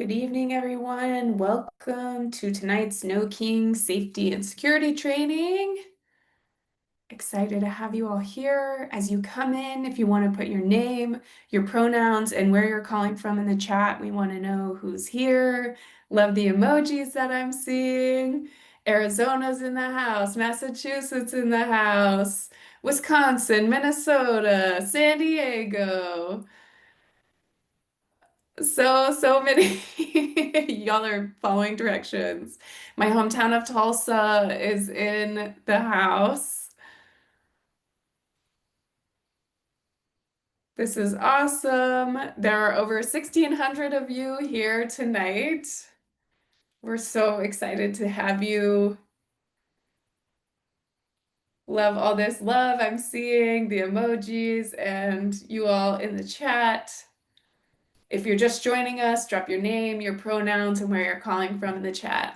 Good evening, everyone. Welcome to tonight's No King Safety and Security Training. Excited to have you all here. As you come in, if you want to put your name, your pronouns, and where you're calling from in the chat, we want to know who's here. Love the emojis that I'm seeing. Arizona's in the house, Massachusetts in the house, Wisconsin, Minnesota, San Diego. So many. Y'all are following directions. My hometown of Tulsa is in the house. This is awesome. There are over 1,600 of you here tonight. We're so excited to have you. Love all this love I'm seeing, the emojis, and you all in the chat. If you're just joining us, drop your name, your pronouns, and where you're calling from in the chat.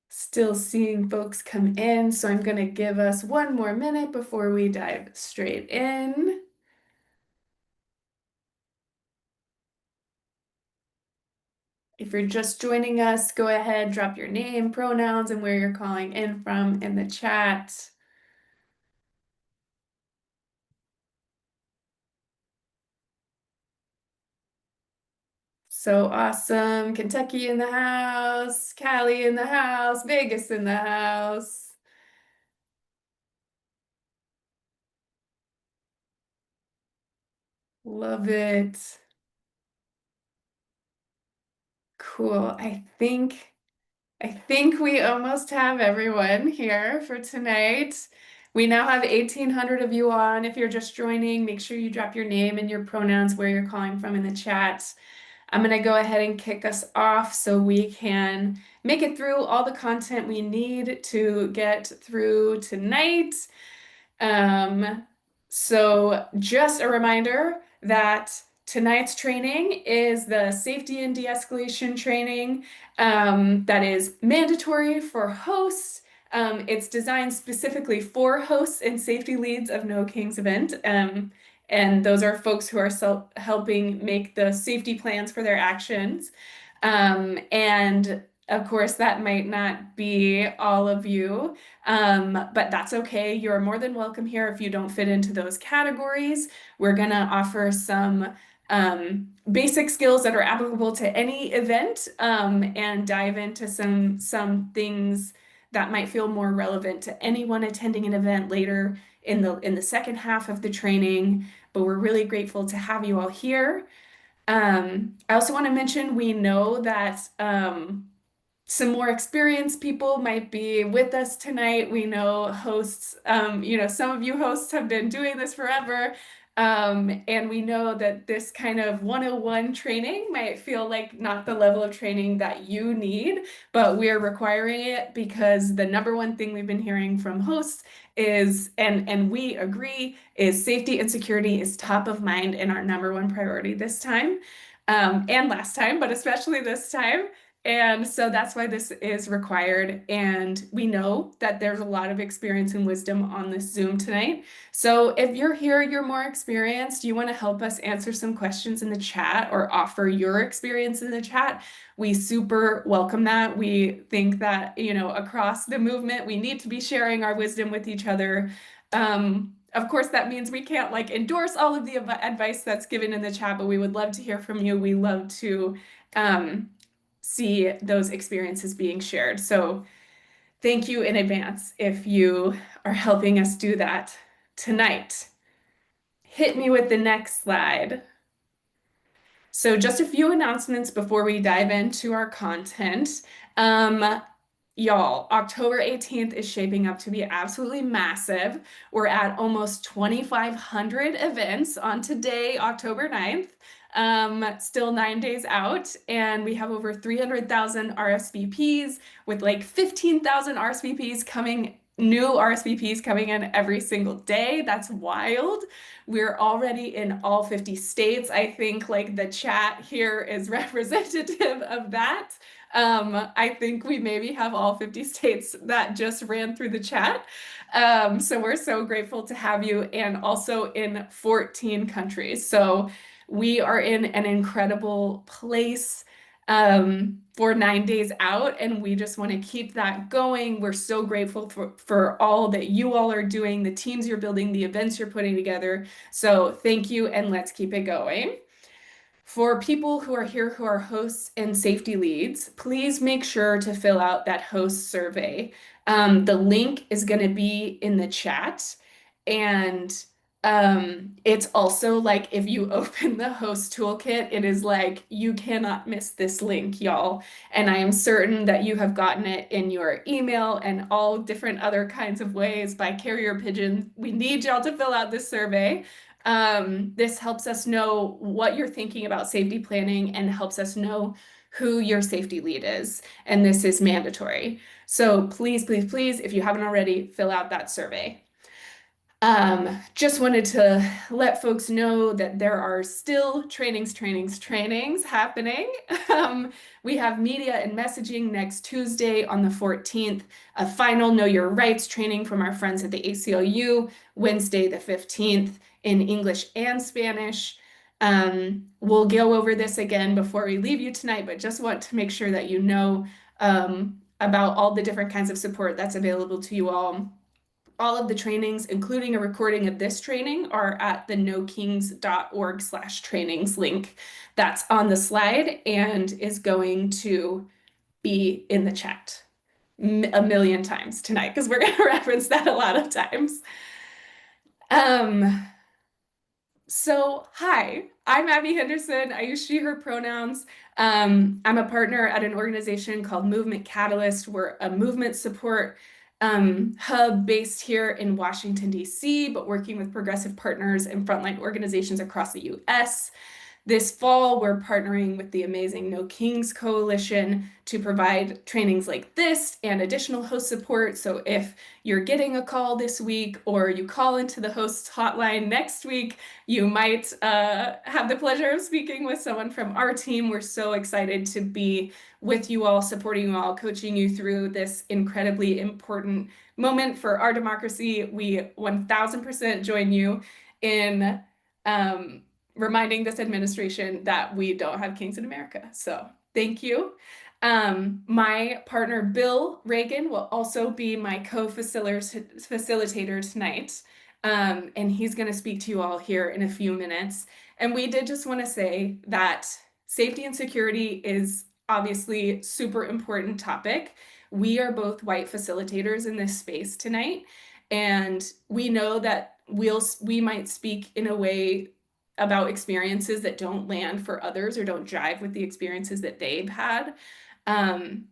Still seeing folks come in, so I'm going to give us one more minute before we dive straight in. If you're just joining us, go ahead, drop your name, pronouns, and where you're calling in from in the chat. So awesome. Kentucky in the house, Cali in the house, Vegas in the house. Love it. Cool. I think we almost have everyone here for tonight. We now have 1,800 of you on. If you're just joining, make sure you drop your name and your pronouns where you're calling from in the chat. I'm going to go ahead and kick us off so we can make it through all the content we need to get through tonight. So just a reminder that tonight's training is the safety and de-escalation training that is mandatory for hosts. It's designed specifically for hosts and safety leads of No Kings event. And those are folks who are helping make the safety plans for their actions. And of course, that might not be all of you. But that's okay. You're more than welcome here if you don't fit into those categories. We're gonna offer some basic skills that are applicable to any event and dive into some things that might feel more relevant to anyone attending an event later in the second half of the training. But we're really grateful to have you all here. I also want to mention we know that some more experienced people might be with us tonight. We know hosts, some of you hosts have been doing this forever. And we know that this kind of 101 training might feel like not the level of training that you need, but we're requiring it because the number one thing we've been hearing from hosts is, and we agree, is safety and security is top of mind and our number one priority this time. And last time, but especially this time. And so that's why this is required. And we know that there's a lot of experience and wisdom on this Zoom tonight. So if you're here, you're more experienced, you want to help us answer some questions in the chat or offer your experience in the chat, we super welcome that. We think that, across the movement, we need to be sharing our wisdom with each other. Of course, that means we can't endorse all of the advice that's given in the chat, but we would love to hear from you. We love to see those experiences being shared. So thank you in advance if you are helping us do that tonight. Hit me with the next slide. So just a few announcements before we dive into our content. Y'all, October 18th is shaping up to be absolutely massive. We're at almost 2,500 events on today, October 9th. Still 9 days out, and we have over 300,000 RSVPs with 15,000 new RSVPs coming in every single day. That's wild. We're already in all 50 states. I think the chat here is representative of that. I think we maybe have all 50 states that just ran through the chat. So we're so grateful to have you, and also in 14 countries. So we are in an incredible place for 9 days out, and we just want to keep that going. We're so grateful for all that you all are doing, the teams you're building, the events you're putting together. So thank you, and let's keep it going. For people who are here who are hosts and safety leads, please make sure to fill out that host survey. The link is going to be in the chat. And it's also like if you open the host toolkit, it is like you cannot miss this link, y'all. And I am certain that you have gotten it in your email and all different other kinds of ways by carrier pigeon. We need y'all to fill out this survey. This helps us know what you're thinking about safety planning and helps us know who your safety lead is. And this is mandatory. So please, please, please, if you haven't already, fill out that survey. Just wanted to let folks know that there are still trainings happening. We have media and messaging next Tuesday on the 14th, a final Know Your Rights training from our friends at the ACLU, Wednesday the 15th in English and Spanish. We'll go over this again before we leave you tonight, but just want to make sure that you know about all the different kinds of support that's available to you all. All of the trainings, including a recording of this training, are at the nokings.org/trainings link that's on the slide and is going to be in the chat a million times tonight because we're going to reference that a lot of times. So, hi, I'm Abby Henderson. I use she, her pronouns. I'm a partner at an organization called Movement Catalyst. We're a movement support hub based here in Washington, D.C., but working with progressive partners and frontline organizations across the U.S. This fall, we're partnering with the amazing No Kings Coalition to provide trainings like this and additional host support. So if you're getting a call this week or you call into the host hotline next week, you might have the pleasure of speaking with someone from our team. We're so excited to be with you all, supporting you all, coaching you through this incredibly important moment for our democracy. We 1000% join you in reminding this administration that we don't have kings in America. So thank you. My partner, Bill Reagan, will also be my co-facilitator tonight. And he's going to speak to you all here in a few minutes. And we did just want to say that safety and security is obviously super important topic. We are both white facilitators in this space tonight. And we know that we might speak in a way about experiences that don't land for others or don't jive with the experiences that they've had. And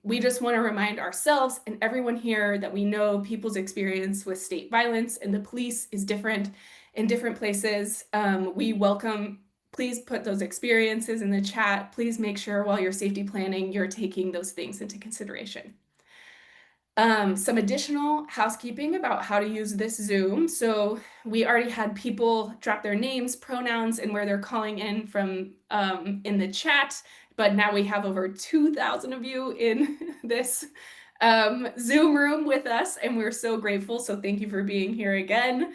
we just want to remind ourselves and everyone here that we know people's experience with state violence and the police is different in different places. We welcome, please put those experiences in the chat. Please make sure while you're safety planning, you're taking those things into consideration. Some additional housekeeping about how to use this Zoom. So we already had people drop their names, pronouns, and where they're calling in from in the chat, but now we have over 2,000 of you in this Zoom room with us, and we're so grateful. So thank you for being here again.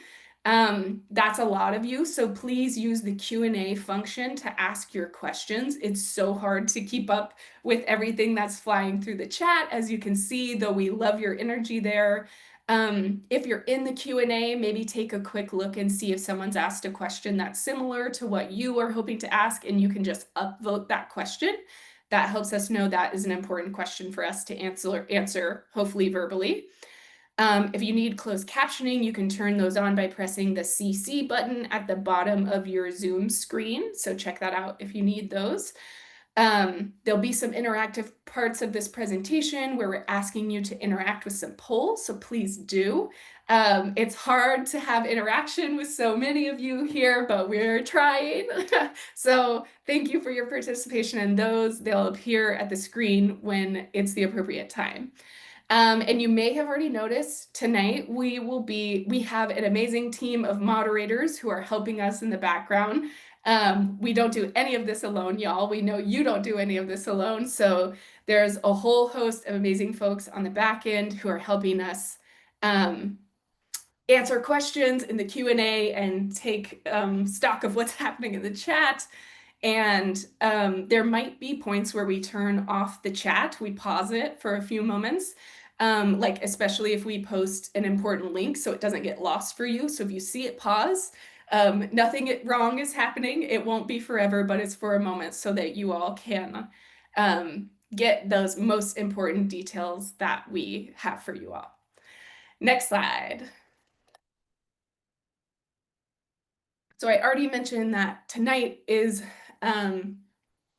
That's a lot of you, so please use the Q&A function to ask your questions. It's so hard to keep up with everything that's flying through the chat, as you can see, though we love your energy there. If you're in the Q&A, maybe take a quick look and see if someone's asked a question that's similar to what you are hoping to ask, and you can just upvote that question. That helps us know that is an important question for us to answer hopefully verbally. If you need closed captioning, you can turn those on by pressing the CC button at the bottom of your Zoom screen. So check that out if you need those. There'll be some interactive parts of this presentation where we're asking you to interact with some polls, so please do. It's hard to have interaction with so many of you here, but we're trying. So thank you for your participation in those. They'll appear at the screen when it's the appropriate time. And you may have already noticed tonight we have an amazing team of moderators who are helping us in the background. We don't do any of this alone, y'all. We know you don't do any of this alone. So there's a whole host of amazing folks on the back end who are helping us um, answer questions in the Q&A and take stock of what's happening in the chat. And there might be points where we turn off the chat, we pause it for a few moments, like especially if we post an important link so it doesn't get lost for you. So if you see it pause, nothing wrong is happening. It won't be forever, but it's for a moment so that you all can get those most important details that we have for you all. Next slide. So I already mentioned that tonight is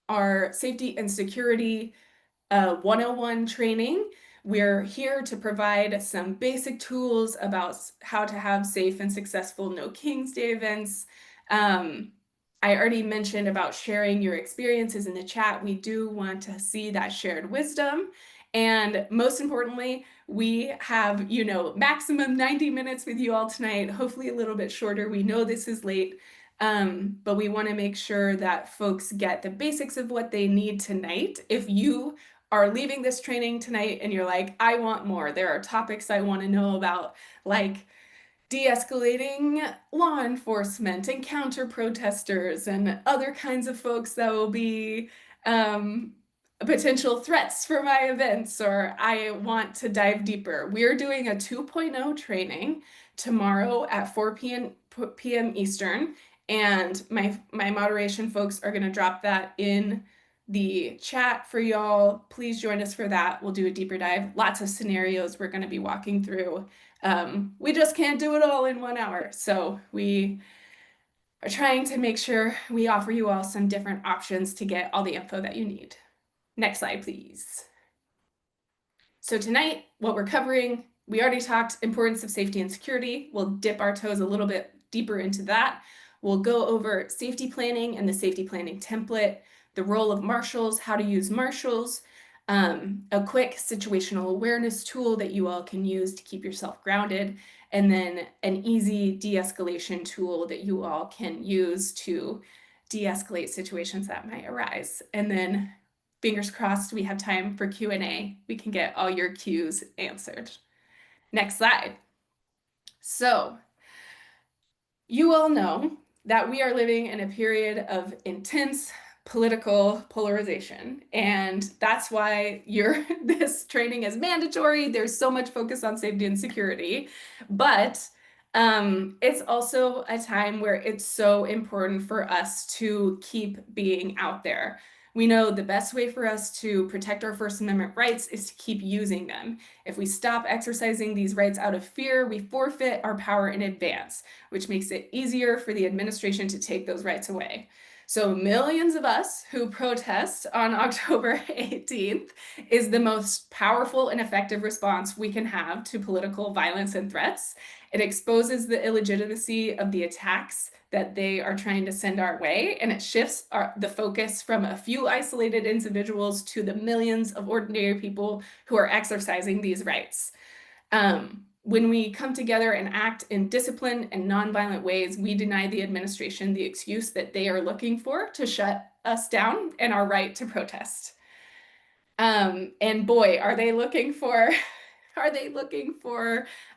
our safety and security 101 training. We're here to provide some basic tools about how to have safe and successful No King's Day events. I already mentioned about sharing your experiences in the chat. We do want to see that shared wisdom. And most importantly, we have, maximum 90 minutes with you all tonight, hopefully a little bit shorter. We know this is late, but we want to make sure that folks get the basics of what they need tonight. If you are leaving this training tonight and you're like, I want more, there are topics I want to know about, like de-escalating law enforcement and counter protesters and other kinds of folks that will be potential threats for my events, or I want to dive deeper. We're doing a 2.0 training tomorrow at 4 p.m. Eastern, and my moderation folks are going to drop that in the chat for y'all. Please join us for that. We'll do a deeper dive. Lots of scenarios we're going to be walking through. We just can't do it all in 1 hour. So we are trying to make sure we offer you all some different options to get all the info that you need. Next slide, please. So tonight, what we're covering, we already talked importance of safety and security. We'll dip our toes a little bit deeper into that. We'll go over safety planning and the safety planning template, the role of marshals, how to use marshals, a quick situational awareness tool that you all can use to keep yourself grounded, and then an easy de-escalation tool that you all can use to de-escalate situations that might arise. And then fingers crossed we have time for Q&A. We can get all your Qs answered. Next slide. So you all know that we are living in a period of intense political polarization, and that's why this training is mandatory. There's so much focus on safety and security, but it's also a time where it's so important for us to keep being out there. We know the best way for us to protect our First Amendment rights is to keep using them. If we stop exercising these rights out of fear, we forfeit our power in advance, which makes it easier for the administration to take those rights away. So millions of us who protest on October 18th is the most powerful and effective response we can have to political violence and threats. It exposes the illegitimacy of the attacks that they are trying to send our way, and it shifts the focus from a few isolated individuals to the millions of ordinary people who are exercising these rights. When we come together and act in disciplined and nonviolent ways, we deny the administration the excuse that they are looking for to shut us down and our right to protest. And boy, are they looking for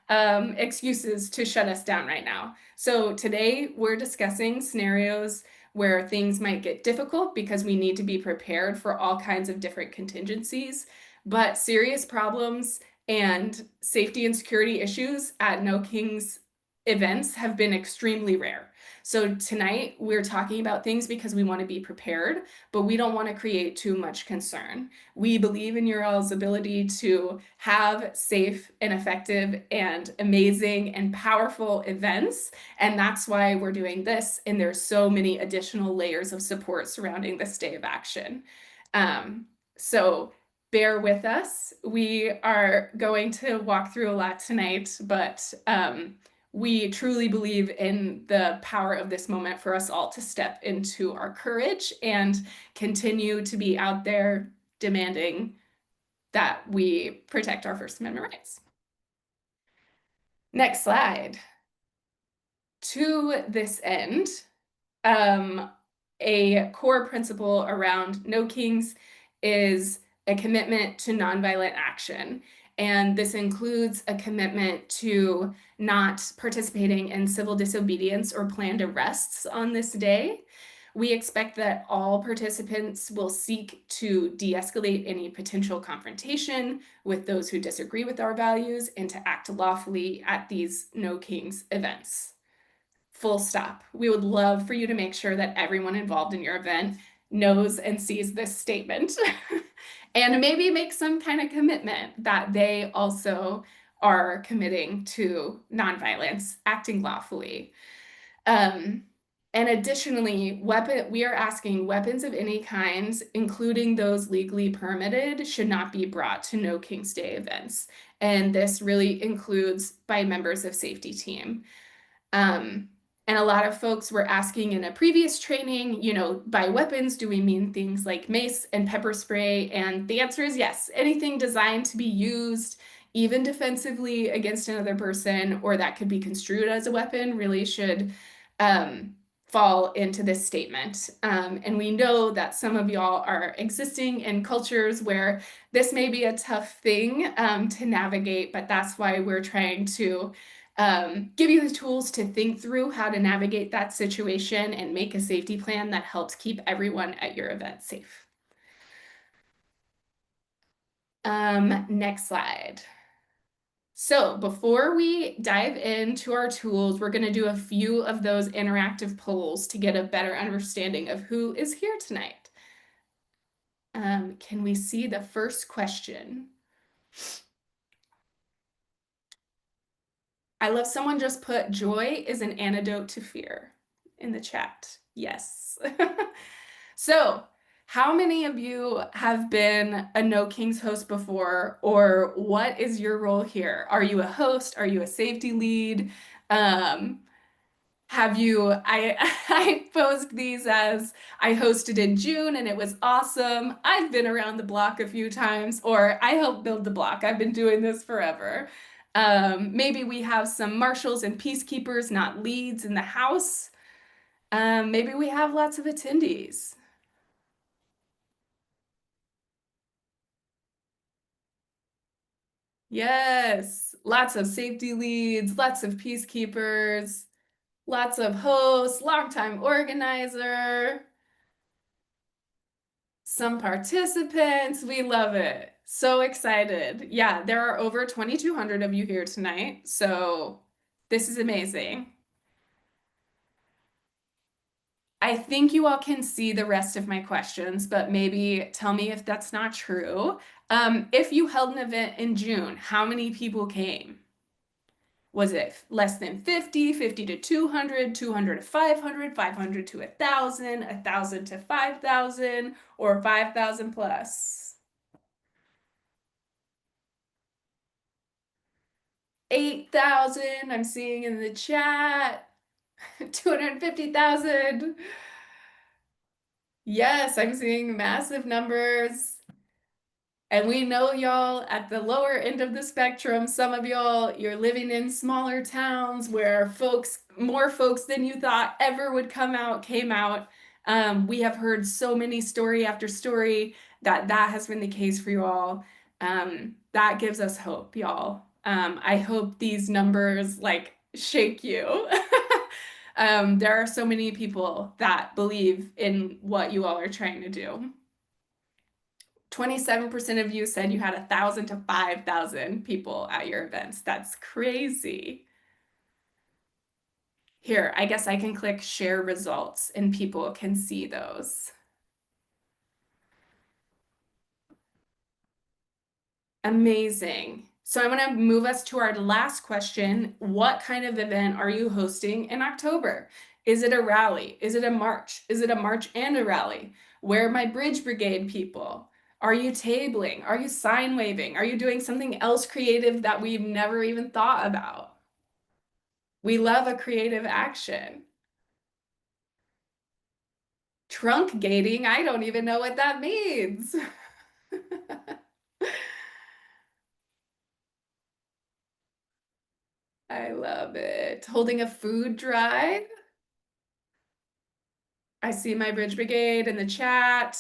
excuses to shut us down right now. So today we're discussing scenarios where things might get difficult because we need to be prepared for all kinds of different contingencies, but serious problems and safety and security issues at No King's events have been extremely rare. So tonight we're talking about things because we want to be prepared, but we don't want to create too much concern. We believe in your all's ability to have safe and effective and amazing and powerful events, and that's why we're doing this, and there's so many additional layers of support surrounding this day of action. So bear with us. We are going to walk through a lot tonight, but we truly believe in the power of this moment for us all to step into our courage and continue to be out there demanding that we protect our First Amendment rights. Next slide. To this end, a core principle around No Kings is a commitment to nonviolent action. And this includes a commitment to not participating in civil disobedience or planned arrests on this day. We expect that all participants will seek to de-escalate any potential confrontation with those who disagree with our values and to act lawfully at these No Kings events. Full stop. We would love for you to make sure that everyone involved in your event knows and sees this statement and maybe make some kind of commitment that they also are committing to nonviolence, acting lawfully. Um, and additionally, we are asking weapons of any kind, including those legally permitted, should not be brought to No King's Day events. And this really includes by members of safety team. Um, and a lot of folks were asking in a previous training, by weapons, do we mean things like mace and pepper spray? And the answer is yes. Anything designed to be used, even defensively against another person, or that could be construed as a weapon, really should um, fall into this statement. And we know that some of y'all are existing in cultures where this may be a tough thing to navigate, but that's why we're trying to give you the tools to think through how to navigate that situation and make a safety plan that helps keep everyone at your event safe. Next slide. So before we dive into our tools, we're going to do a few of those interactive polls to get a better understanding of who is here tonight. Can we see the first question? I love someone just put joy is an antidote to fear in the chat. Yes. So, how many of you have been a No Kings host before, or what is your role here? Are you a host? Are you a safety lead? Um, have you, I, I posed these as I hosted in June and it was awesome. I've been around the block a few times, or I helped build the block. I've been doing this forever. Maybe we have some marshals and peacekeepers, not leads in the house. Maybe we have lots of attendees. Yes, lots of safety leads, lots of peacekeepers, lots of hosts, longtime organizer, some participants. We love it. So excited. Yeah, there are over 2,200 of you here tonight. So this is amazing. I think you all can see the rest of my questions, but maybe tell me if that's not true. If you held an event in June, how many people came? Was it less than 50, 50 to 200, 200 to 500, 500 to 1,000, 1,000 to 5,000, or 5,000 plus? 8,000, I'm seeing in the chat. 250,000. Yes, I'm seeing massive numbers. And we know y'all at the lower end of the spectrum, some of y'all, you're living in smaller towns where more folks than you thought ever would come out, came out. We have heard so many story after story that has been the case for you all. That gives us hope, y'all. I hope these numbers like shake you. There are so many people that believe in what you all are trying to do. 27% of you said you had 1,000 to 5,000 people at your events. That's crazy. Here, I guess I can click share results and people can see those. Amazing. So I'm going to move us to our last question. What kind of event are you hosting in October? Is it a rally? Is it a march? Is it a march and a rally? Where are my Bridge Brigade people? Are you tabling? Are you sign waving? Are you doing something else creative that we've never even thought about? We love a creative action. Trunk gating, I don't even know what that means. I love it. Holding a food drive. I see my Bridge Brigade in the chat.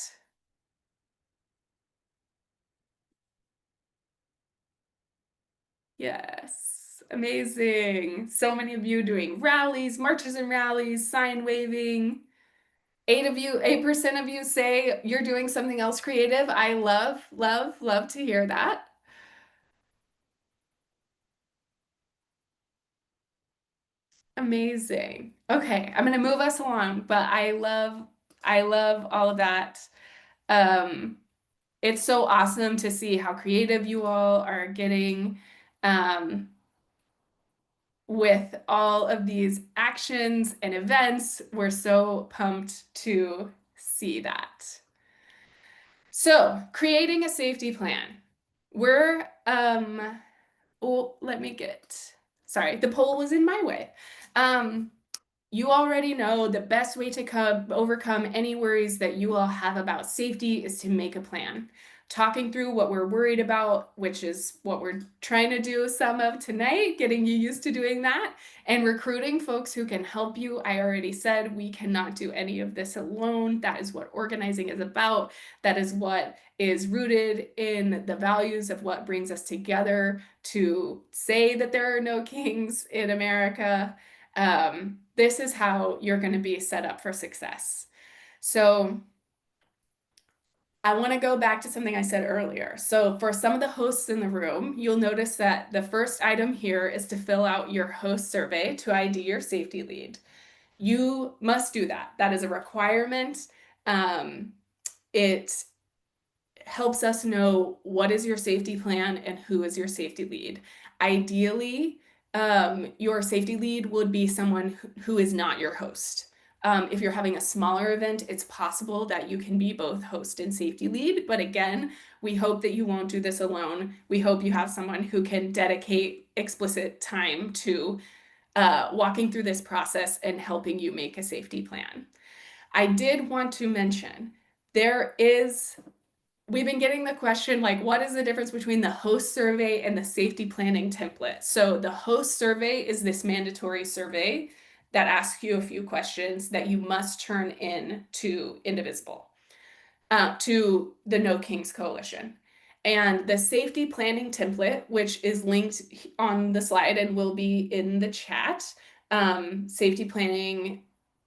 Yes, amazing. So many of you doing rallies, marches and rallies, sign waving. 8% of you say you're doing something else creative. I love, love, love to hear that. Amazing. Okay, I'm gonna move us along, but I love all of that. Um, it's so awesome to see how creative you all are getting. Um, with all of these actions and events. We're so pumped to see that. So, creating a safety plan. We're, oh, let me get, sorry, the poll was in my way. You already know the best way to overcome any worries that you all have about safety is to make a plan. Talking through what we're worried about, which is what we're trying to do some of tonight, getting you used to doing that, and recruiting folks who can help you. I already said we cannot do any of this alone. That is what organizing is about. That is what is rooted in the values of what brings us together to say that there are no kings in America. This is how you're going to be set up for success. So I want to go back to something I said earlier. So for some of the hosts in the room, you'll notice that the first item here is to fill out your host survey to ID your safety lead. You must do that. That is a requirement. It helps us know what is your safety plan and who is your safety lead. Ideally, your safety lead would be someone who is not your host. If you're having a smaller event, it's possible that you can be both host and safety lead. But again, we hope that you won't do this alone. We hope you have someone who can dedicate explicit time to walking through this process and helping you make a safety plan. I did want to mention we've been getting the question like, what is the difference between the host survey and the safety planning template? So the host survey is this mandatory survey that asks you a few questions that you must turn in to Indivisible, to the No Kings Coalition. And the safety planning template, which is linked on the slide and will be in the chat, safety planning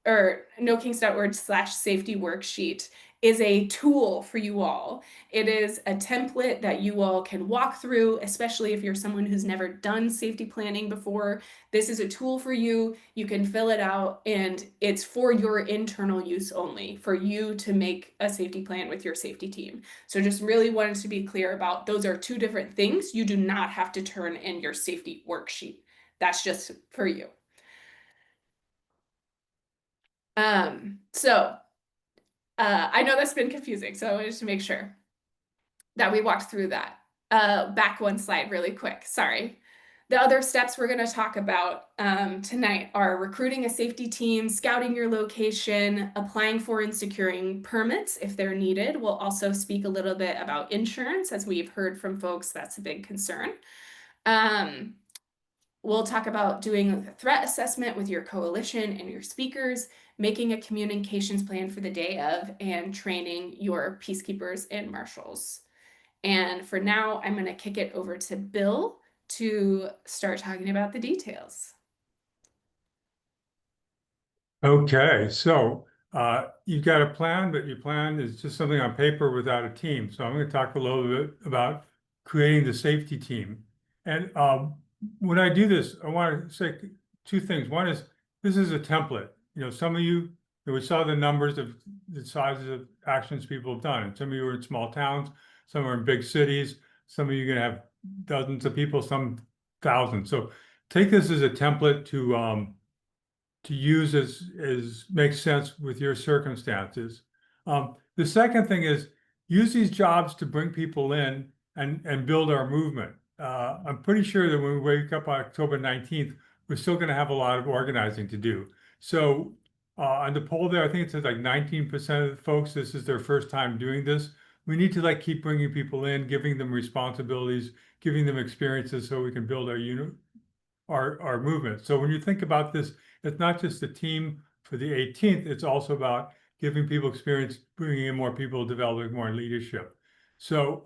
or nokings.org/safety worksheet is a tool for you all. It is a template that you all can walk through, especially if you're someone who's never done safety planning before. This is a tool for you. You can fill it out and it's for your internal use only, for you to make a safety plan with your safety team. So just really wanted to be clear about those are two different things. You do not have to turn in your safety worksheet. That's just for you. So I know that's been confusing, so I wanted to make sure that we walked through that. Back one slide really quick, sorry. The other steps we're going to talk about tonight are recruiting a safety team, scouting your location, applying for and securing permits if they're needed. We'll also speak a little bit about insurance, as we've heard from folks that's a big concern. We'll talk about doing a threat assessment with your coalition and your speakers, making a communications plan for the day of, and training your peacekeepers and marshals. And for now, I'm going to kick it over to Bill to start talking about the details. Okay, so you've got a plan, but your plan is just something on paper without a team. So I'm going to talk a little bit about creating the safety team. And when I do this, I want to say two things. One is this is a template. Some of you, we saw the numbers of the sizes of actions people have done. And some of you are in small towns, some are in big cities, some of you are going to have dozens of people, some thousands. So take this as a template to use as makes sense with your circumstances. The second thing is use these jobs to bring people in and build our movement. I'm pretty sure that when we wake up on October 19th, we're still going to have a lot of organizing to do. So on the poll there, I think it says like 19% of the folks, this is their first time doing this. We need to keep bringing people in, giving them responsibilities, giving them experiences so we can build our unit, our movement. So when you think about this, it's not just the team for the 18th, it's also about giving people experience, bringing in more people, developing more leadership. So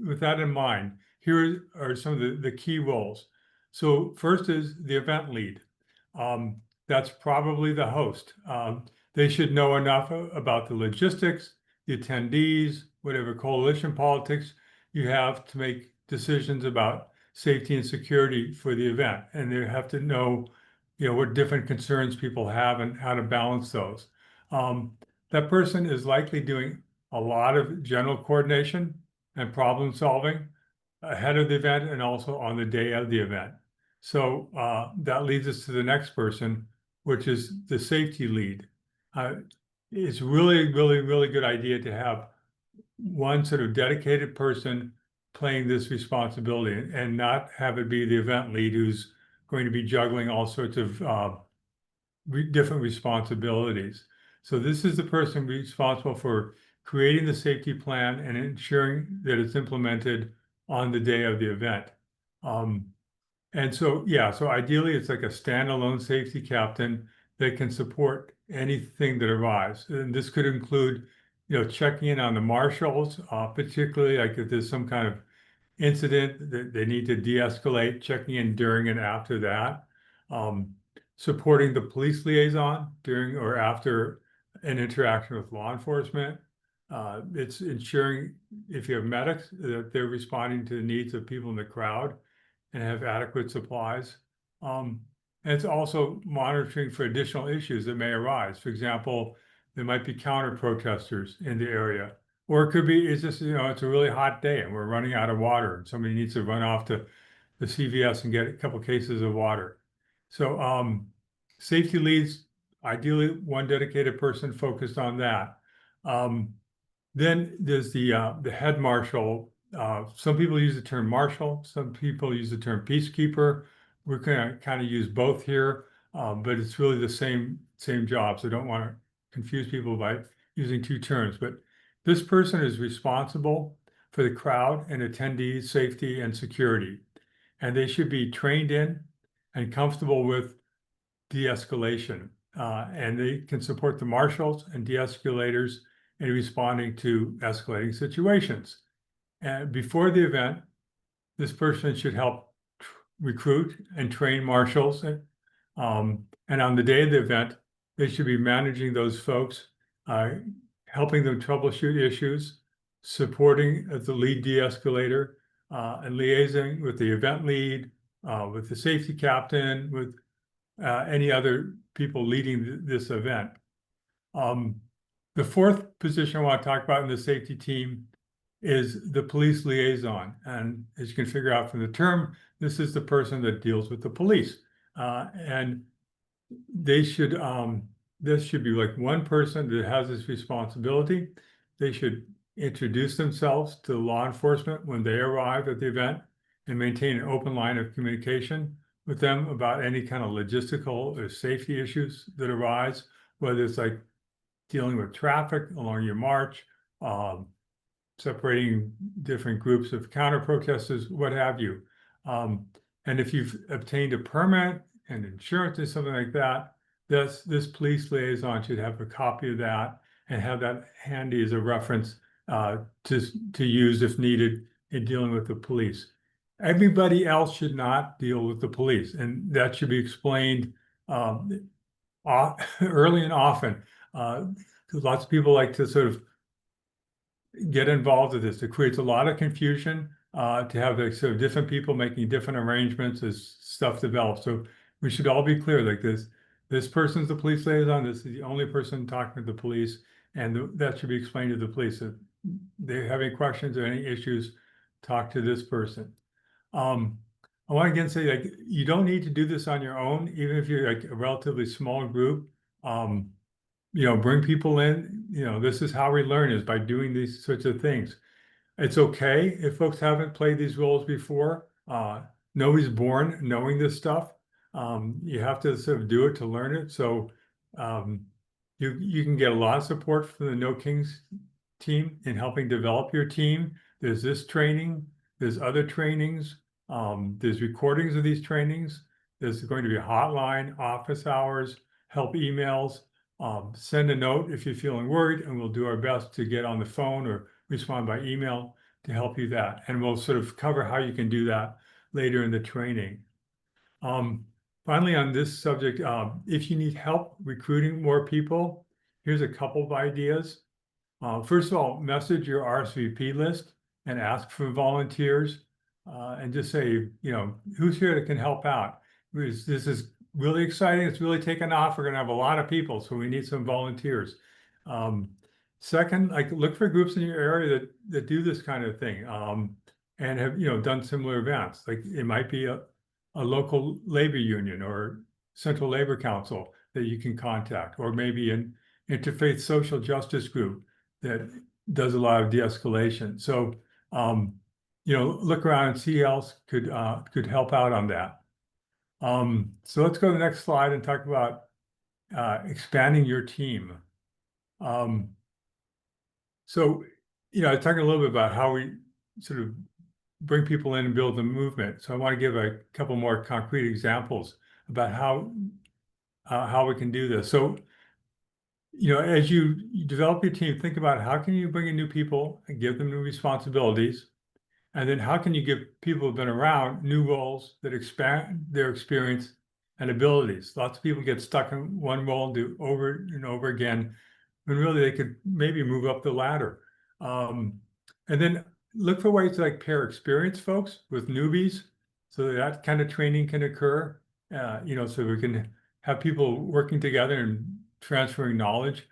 with that in mind, here are some of the key roles. So first is the event lead. That's probably the host. They should know enough about the logistics, the attendees, whatever coalition politics you have to make decisions about safety and security for the event. And they have to know, what different concerns people have and how to balance those. That person is likely doing a lot of general coordination and problem solving ahead of the event and also on the day of the event. So that leads us to the next person, which is the safety lead. It's really, really, really good idea to have one sort of dedicated person playing this responsibility and not have it be the event lead who's going to be juggling all sorts of different responsibilities. So this is the person responsible for creating the safety plan and ensuring that it's implemented on the day of the event. And so, yeah, so ideally it's like a standalone safety captain that can support anything that arrives. And this could include, checking in on the marshals, particularly like if there's some kind of incident that they need to de-escalate, checking in during and after that. Supporting the police liaison during or after an interaction with law enforcement. It's ensuring if you have medics that they're responding to the needs of people in the crowd and have adequate supplies. And it's also monitoring for additional issues that may arise. For example, there might be counter protesters in the area, or it could be, it's just, it's a really hot day and we're running out of water and somebody needs to run off to the CVS and get a couple cases of water. So safety leads, ideally one dedicated person focused on that. Then there's the head marshal. Some people use the term marshal. Some people use the term peacekeeper. We're going to kind of use both here, but it's really the same job. So don't want to confuse people by using two terms. But this person is responsible for the crowd and attendees' safety and security, and they should be trained in and comfortable with de-escalation, and they can support the marshals and de-escalators in responding to escalating situations. And before the event, this person should help recruit and train marshals. And on the day of the event, they should be managing those folks, helping them troubleshoot issues, supporting the lead de-escalator, and liaising with the event lead, with the safety captain, with any other people leading this event. The fourth position I want to talk about in the safety team is the police liaison. And as you can figure out from the term, this is the person that deals with the police. And they should, this should be like one person that has this responsibility. They should introduce themselves to law enforcement when they arrive at the event and maintain an open line of communication with them about any kind of logistical or safety issues that arise, whether it's like dealing with traffic along your march, separating different groups of counter protesters, what have you. And if you've obtained a permit and insurance or something like that, this police liaison should have a copy of that and have that handy as a reference to use if needed in dealing with the police. Everybody else should not deal with the police, and that should be explained early and often. Because lots of people like to sort of get involved with this. It creates a lot of confusion to have like sort of different people making different arrangements as stuff develops. So we should all be clear, like this person's the police liaison. This is the only person talking to the police, and that should be explained to the police. If they have any questions or any issues, talk to this person. I want to again say, like, you don't need to do this on your own, even if you're like a relatively small group. Bring people in. This is how we learn, is by doing these sorts of things. It's okay if folks haven't played these roles before. Nobody's born knowing this stuff. You have to sort of do it to learn it. So you can get a lot of support from the No Kings team in helping develop your team. There's this training. There's other trainings. There's recordings of these trainings. There's going to be a hotline, office hours, help emails. Send a note if you're feeling worried, and we'll do our best to get on the phone or respond by email to help you that. And we'll sort of cover how you can do that later in the training. Um, Finally, on this subject, if you need help recruiting more people, here's a couple of ideas. First of all, message your RSVP list and ask for volunteers, and just say, who's here that can help out? This is really exciting. It's really taken off. We're going to have a lot of people, so we need some volunteers. Um, Second, like look for groups in your area that do this kind of thing, and have done similar events. Like it might be a local labor union or central labor council that you can contact, or maybe an interfaith social justice group that does a lot of de-escalation. So, look around and see who else could help out on that. So let's go to the next slide and talk about expanding your team. Um, I was talking a little bit about how we sort of bring people in and build the movement. So I want to give a couple more concrete examples about how we can do this. So as you develop your team, think about how can you bring in new people and give them new responsibilities, and then how can you give people who've been around new roles that expand their experience and abilities. Lots of people get stuck in one role and do over and over again, when really they could maybe move up the ladder. And then look for ways to like pair experienced folks with newbies, so that kind of training can occur. So we can have people working together and transferring knowledge.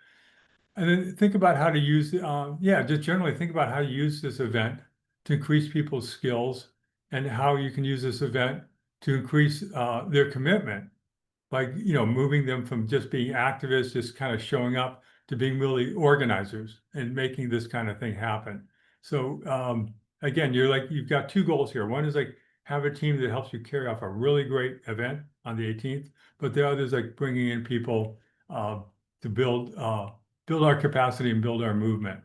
And then think about how to use, just generally think about how to use this event to increase people's skills, and how you can use this event to increase their commitment, like, moving them from just being activists, just kind of showing up, to being really organizers and making this kind of thing happen. So again, you've got two goals here. One is like have a team that helps you carry off a really great event on the 18th, but the other is like bringing in people to build our capacity and build our movement.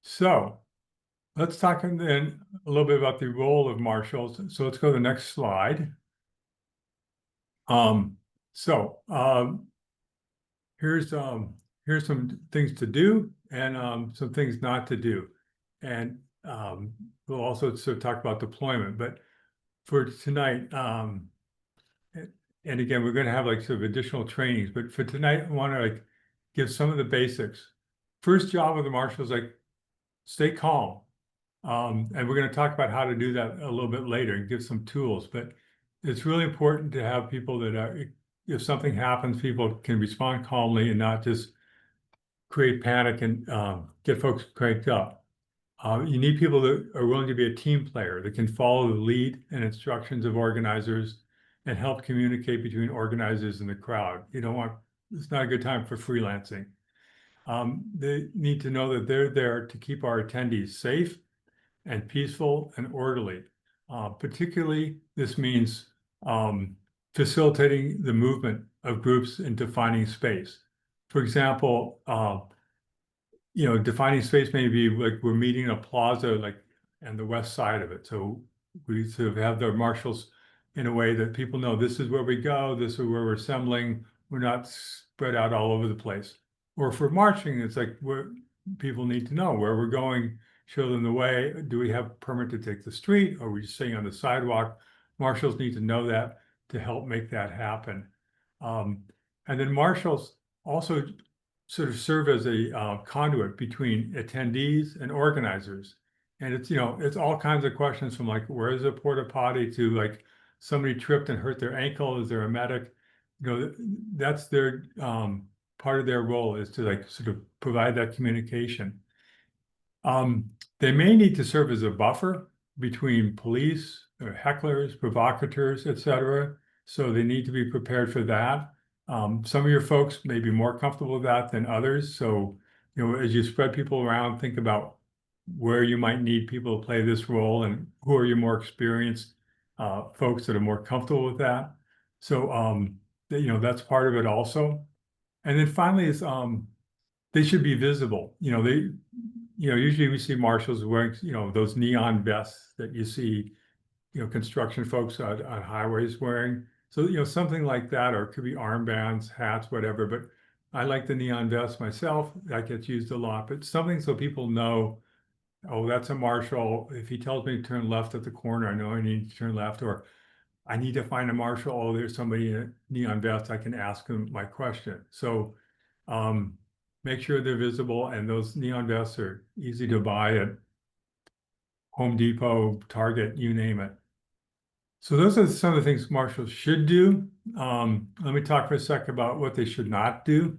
So let's talk then a little bit about the role of marshals. So let's go to the next slide. Um, so here's some things to do and some things not to do. And we'll also sort of talk about deployment. But for tonight, and again, we're going to have like sort of additional trainings. But for tonight, I want to like give some of the basics. First job of the marshal is like stay calm. And we're going to talk about how to do that a little bit later and give some tools. But it's really important to have people that are, if something happens, people can respond calmly and not just create panic and get folks cranked up. You need people that are willing to be a team player, that can follow the lead and instructions of organizers and help communicate between organizers and the crowd. It's not a good time for freelancing. They need to know that they're there to keep our attendees safe and peaceful and orderly. Particularly, this means facilitating the movement of groups and defining space. For example, defining space may be like we're meeting in a plaza, like on the west side of it. So we sort of have the marshals in a way that people know this is where we go, this is where we're assembling. We're not spread out all over the place. Or for marching, it's like where people need to know where we're going, show them the way. Do we have a permit to take the street? Or are we just sitting on the sidewalk? Marshals need to know that to help make that happen. And then marshals also sort of serve as a conduit between attendees and organizers. And it's all kinds of questions, from like, where is a porta potty, to like somebody tripped and hurt their ankle. Is there a medic? That's their part of their role, is to like sort of provide that communication. They may need to serve as a buffer between police or hecklers, provocateurs, etc. So they need to be prepared for that. Some of your folks may be more comfortable with that than others. So, as you spread people around, think about where you might need people to play this role, and who are your more experienced folks that are more comfortable with that. So, that's part of it also. And then finally is they should be visible. Usually we see marshals wearing, those neon vests that you see, construction folks on highways wearing. So, something like that, or it could be armbands, hats, whatever. But I like the neon vest myself. That gets used a lot, but something so people know, oh, that's a marshal. If he tells me to turn left at the corner, I know I need to turn left, or I need to find a marshal. Oh, there's somebody in a neon vest. I can ask them my question. So um, make sure they're visible, and those neon vests are easy to buy at Home Depot, Target, you name it. So those are some of the things marshals should do. Let me talk for a sec about what they should not do.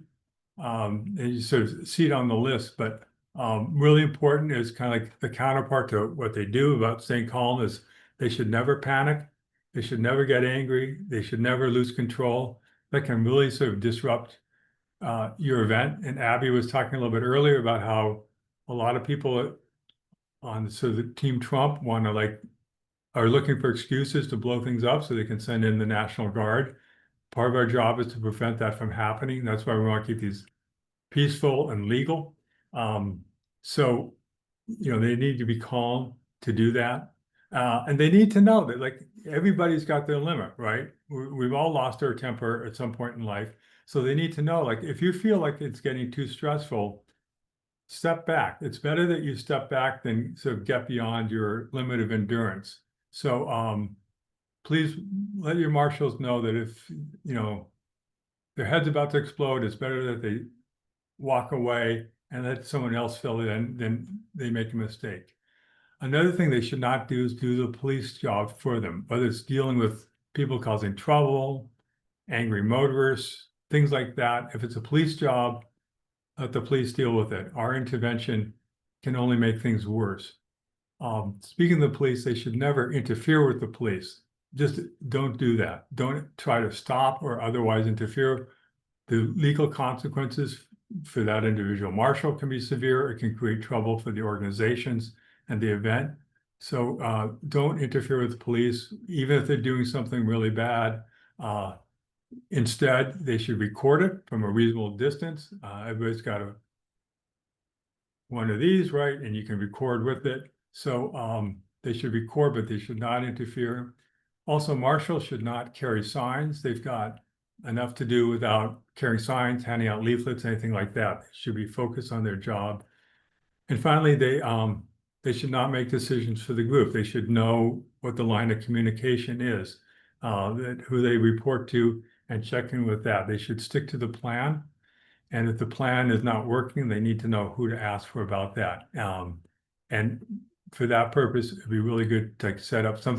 And you sort of see it on the list, but really important is kind of like the counterpart to what they do about staying calm is they should never panic. They should never get angry. They should never lose control. That can really sort of disrupt your event. And Abby was talking a little bit earlier about how a lot of people on sort of the Team Trump want to like are looking for excuses to blow things up so they can send in the National Guard. Part of our job is to prevent that from happening. That's why we want to keep these peaceful and legal. Um, so, they need to be calm to do that. And they need to know that like everybody's got their limit, right? We've all lost our temper at some point in life. So they need to know, like, if you feel like it's getting too stressful, step back. It's better that you step back than sort of get beyond your limit of endurance. So please let your marshals know that if, their head's about to explode, it's better that they walk away and let someone else fill it in, then they make a mistake. Another thing they should not do is do the police job for them, whether it's dealing with people causing trouble, angry motorists, things like that. If it's a police job, let the police deal with it. Our intervention can only make things worse. Speaking of the police, they should never interfere with the police. Just don't do that. Don't try to stop or otherwise interfere. The legal consequences for that individual marshal can be severe. It can create trouble for the organizations and the event. So don't interfere with the police, even if they're doing something really bad. Instead, they should record it from a reasonable distance. Everybody's got one of these, right? And you can record with it. So they should record, but they should not interfere. Also, marshals should not carry signs. They've got enough to do without carrying signs, handing out leaflets, anything like that. They should be focused on their job. And finally, they should not make decisions for the group. They should know what the line of communication is, who they report to, and check in with that. They should stick to the plan. And if the plan is not working, they need to know who to ask for about that. And for that purpose, it'd be really good to set up some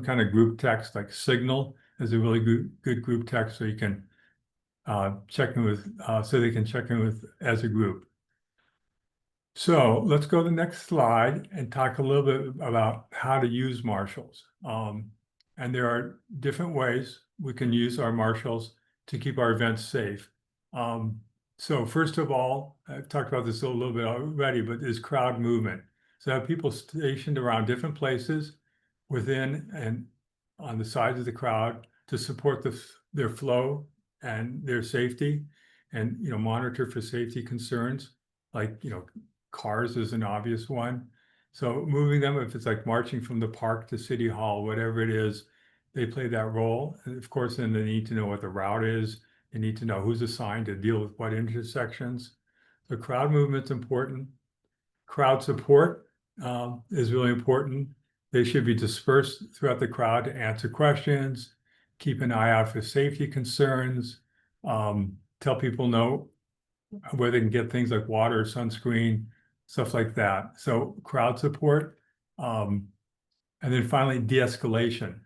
kind of group text like Signal is a really good group text so you can check in with, so they can check in with as a group. So let's go to the next slide and talk a little bit about how to use marshals. And there are different ways we can use our marshals to keep our events safe. So first of all, I've talked about this a little bit already, but is crowd movement. So have people stationed around different places within and on the sides of the crowd to support their flow and their safety and, monitor for safety concerns like, cars is an obvious one. So moving them, if it's like marching from the park to City Hall, whatever it is, they play that role. And of course, then they need to know what the route is. They need to know who's assigned to deal with what intersections. The crowd movement's important. Crowd support is really important. They should be dispersed throughout the crowd to answer questions, keep an eye out for safety concerns, tell people know where they can get things like water, sunscreen, stuff like that. So crowd support. And then finally, de-escalation.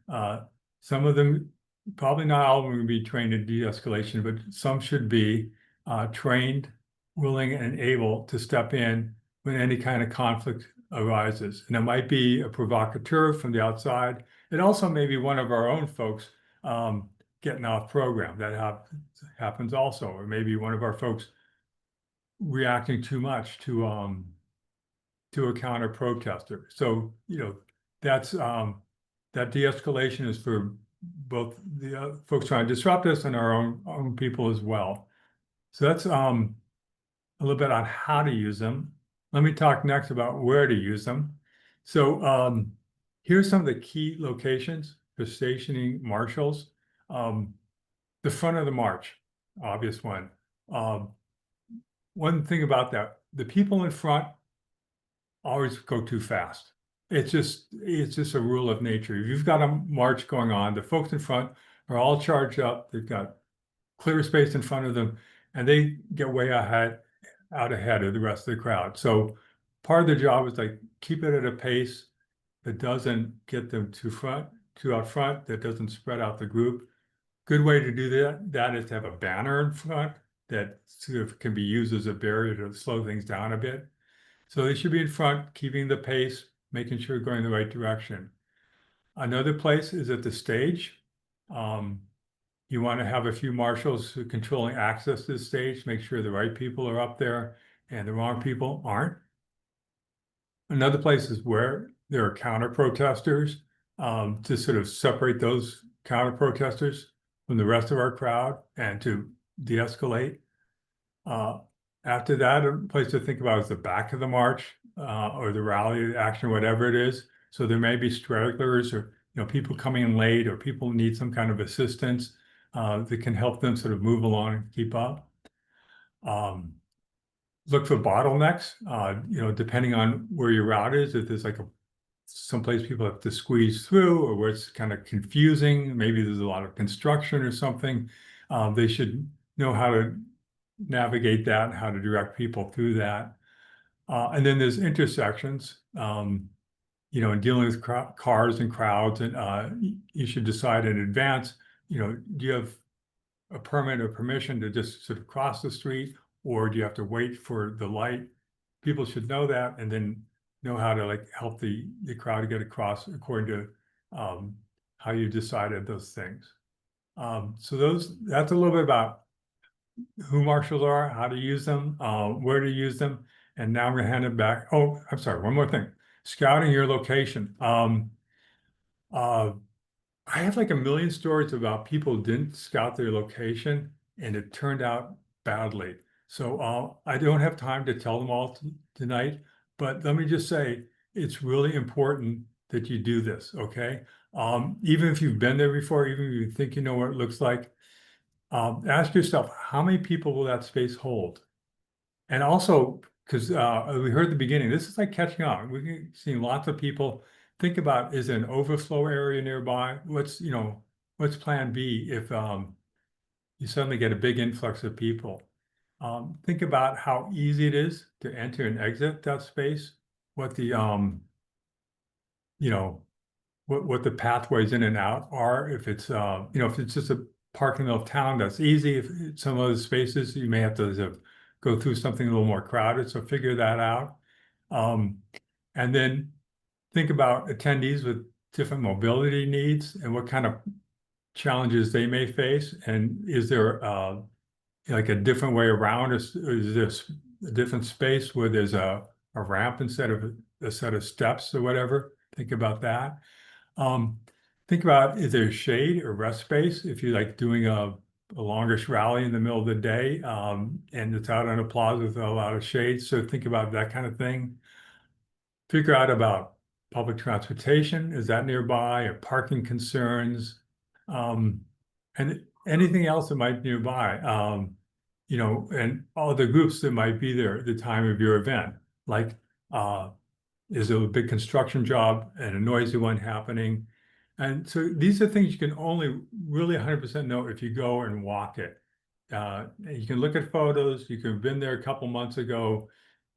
Some of them, probably not all of them will be trained in de-escalation, but some should be trained, willing, and able to step in when any kind of conflict arises. And it might be a provocateur from the outside. It also may be one of our own folks getting off program. That happens also, or maybe one of our folks reacting too much to a counter protester. So that's that de-escalation is for both the folks trying to disrupt us and our own people as well. So that's a little bit on how to use them. Let me talk next about where to use them. So here's some of the key locations for stationing marshals. The front of the march, obvious one. Um, one thing about that, the people in front always go too fast. It's just a rule of nature. If you've got a march going on, the folks in front are all charged up. They've got clear space in front of them, and they get way out ahead of the rest of the crowd. So part of the job is like keep it at a pace that doesn't get them too out front, that doesn't spread out the group. Good way to do that is to have a banner in front that sort of can be used as a barrier to slow things down a bit. So they should be in front, keeping the pace, making sure we're going the right direction. Another place is at the stage. Um, you want to have a few marshals who are controlling access to the stage, make sure the right people are up there and the wrong people aren't. Another place is where there are counter protesters, to sort of separate those counter protesters from the rest of our crowd and to de-escalate. Uh, After that, a place to think about is the back of the march, or the rally action, whatever it is. So there may be stragglers or people coming in late or people need some kind of assistance that can help them sort of move along and keep up. Look for bottlenecks, depending on where your route is. If there's like someplace people have to squeeze through or where it's kind of confusing, maybe there's a lot of construction or something, they should know how to navigate that and how to direct people through that. And then there's intersections, in dealing with cars and crowds, and you should decide in advance, do you have a permit or permission to just sort of cross the street, or do you have to wait for the light? People should know that and then know how to like help the crowd to get across according to um, how you decided those things. So that's a little bit about who marshals are, how to use them, where to use them. And now I'm gonna hand it back. Oh, I'm sorry, one more thing. Scouting your location. Uh, I have like a million stories about people who didn't scout their location and it turned out badly. So I don't have time to tell them all tonight, but let me just say, it's really important that you do this, okay? Even if you've been there before, even if you think you know what it looks like, ask yourself, how many people will that space hold? And also, because we heard at the beginning, this is like catching on. We've seen lots of people think about, is there an overflow area nearby? What's plan B if you suddenly get a big influx of people? Think about how easy it is to enter and exit that space, what the you know, what the pathways in and out are. If it's if it's just a parking lot of town, that's easy. If it's some other spaces, you may have to sort of go through something a little more crowded. So figure that out. Um, and then think about attendees with different mobility needs and what kind of challenges they may face. And is there like a different way around, or is this a different space where there's a ramp instead of a set of steps or whatever? Think about that. Um, think about, is there shade or rest space if you're like doing a longish rally in the middle of the day, and it's out on a plaza with a lot of shade. So think about that kind of thing. Figure out about public transportation. Is that nearby, or parking concerns? Um, and anything else that might be nearby, and all the groups that might be there at the time of your event, like uh, is there a big construction job and a noisy one happening? And so these are things you can only really 100% know if you go and walk it. You can look at photos, you could have been there a couple months ago.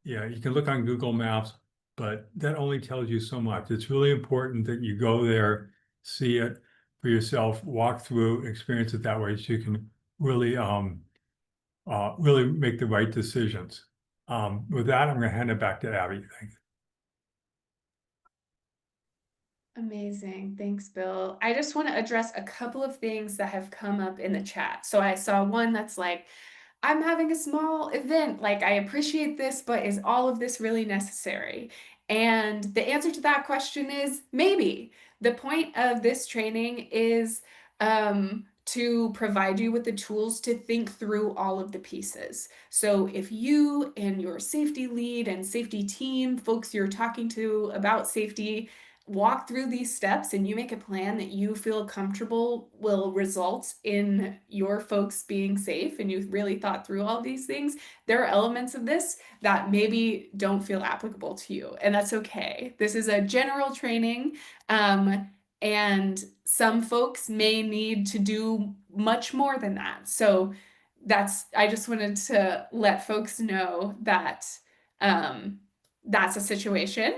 Yeah, you can look on Google Maps, but that only tells you so much. It's really important that you go there, see it for yourself, walk through, experience it that way so you can really make the right decisions. With that, I'm going to hand it back to Abby. Thanks. Amazing. Thanks, Bill. I just want to address a couple of things that have come up in the chat. So I saw one that's like, I'm having a small event. Like, I appreciate this, but is all of this really necessary? And the answer to that question is maybe. The point of this training is to provide you with the tools to think through all of the pieces. So if you and your safety lead and safety team, folks you're talking to about safety, walk through these steps and you make a plan that you feel comfortable will result in your folks being safe and you've really thought through all these things, there are elements of this that maybe don't feel applicable to you, and that's okay. This is a general training, and some folks may need to do much more than that. So I just wanted to let folks know that um, that's a situation.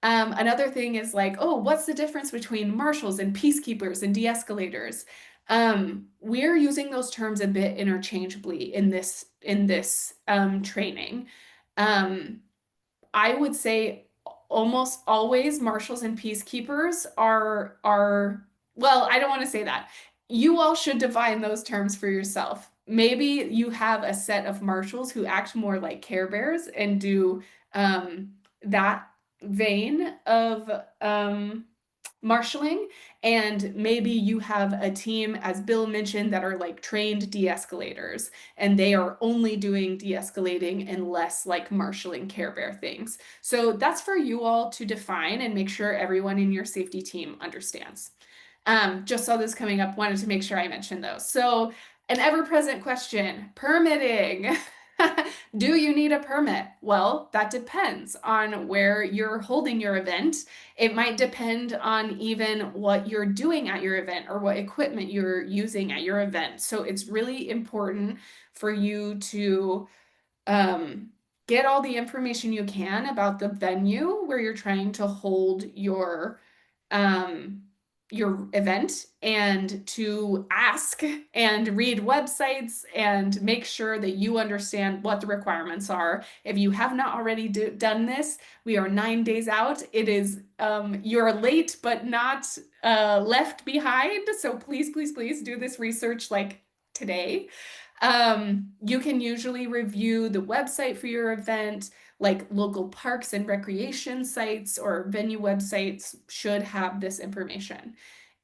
Another thing is like, oh, what's the difference between marshals and peacekeepers and de-escalators? We're using those terms a bit interchangeably in this training. Um, I would say almost always marshals and peacekeepers are well, I don't want to say that. You all should define those terms for yourself. Maybe you have a set of marshals who act more like Care Bears and do that vein of marshaling, and maybe you have a team, as Bill mentioned, that are like trained de-escalators and they are only doing de-escalating and less like marshaling Care Bear things. So that's for you all to define and make sure everyone in your safety team understands. Just saw this coming up, wanted to make sure I mentioned those. So an ever-present question, permitting. Do you need a permit? Well, that depends on where you're holding your event. It might depend on even what you're doing at your event or what equipment you're using at your event. So it's really important for you to um, get all the information you can about the venue where you're trying to hold um, your event, and to ask and read websites and make sure that you understand what the requirements are. If you have not already done this, we are 9 days out. It is you're late but not left behind. So please, please, please do this research like today. You can usually review the website for your event, like local parks and recreation sites or venue websites should have this information.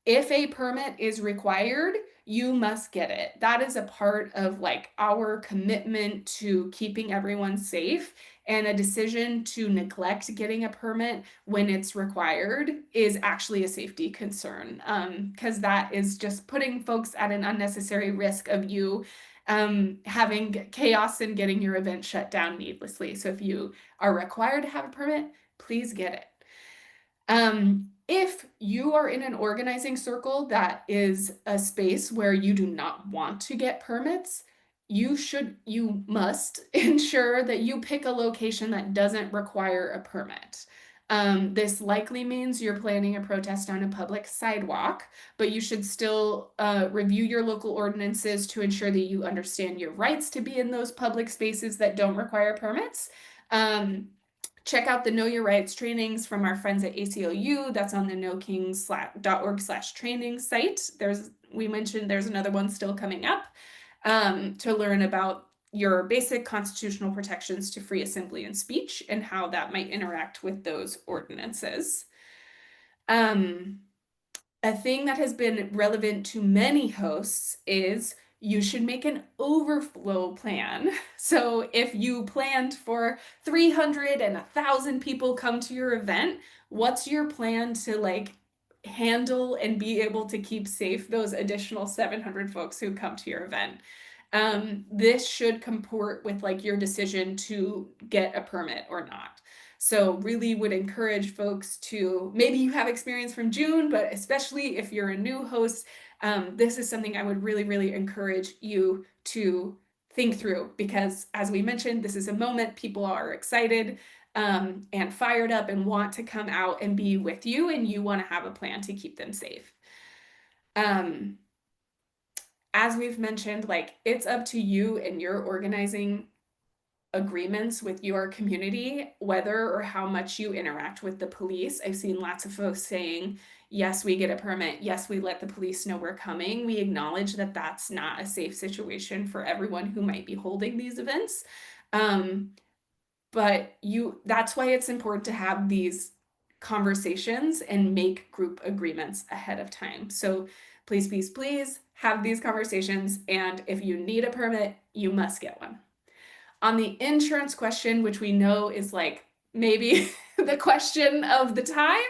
If a permit is required, you must get it. That is a part of like our commitment to keeping everyone safe, and a decision to neglect getting a permit when it's required is actually a safety concern, because that is just putting folks at an unnecessary risk of you having chaos and getting your event shut down needlessly. So if you are required to have a permit, please get it. If you are in an organizing circle that is a space where you do not want to get permits, you must ensure that you pick a location that doesn't require a permit. This likely means you're planning a protest on a public sidewalk, but you should still review your local ordinances to ensure that you understand your rights to be in those public spaces that don't require permits. Check out the Know Your Rights trainings from our friends at ACLU. That's on the knowkings.org/training site. We mentioned there's another one still coming up to learn about your basic constitutional protections to free assembly and speech and how that might interact with those ordinances. A thing that has been relevant to many hosts is you should make an overflow plan. So if you planned for 300 and 1,000 people come to your event, what's your plan to like handle and be able to keep safe those additional 700 folks who come to your event? This should comport with like your decision to get a permit or not. So really would encourage folks to, maybe you have experience from June, but especially if you're a new host, this is something I would really, really encourage you to think through, because as we mentioned, this is a moment people are excited and fired up and want to come out and be with you, and you want to have a plan to keep them safe. As we've mentioned, like it's up to you and your organizing agreements with your community, whether or how much you interact with the police. I've seen lots of folks saying, yes, we get a permit. Yes, we let the police know we're coming. We acknowledge that that's not a safe situation for everyone who might be holding these events. But that's why it's important to have these conversations and make group agreements ahead of time. So please, please, please have these conversations. And if you need a permit, you must get one. On the insurance question, which we know is like maybe the question of the time,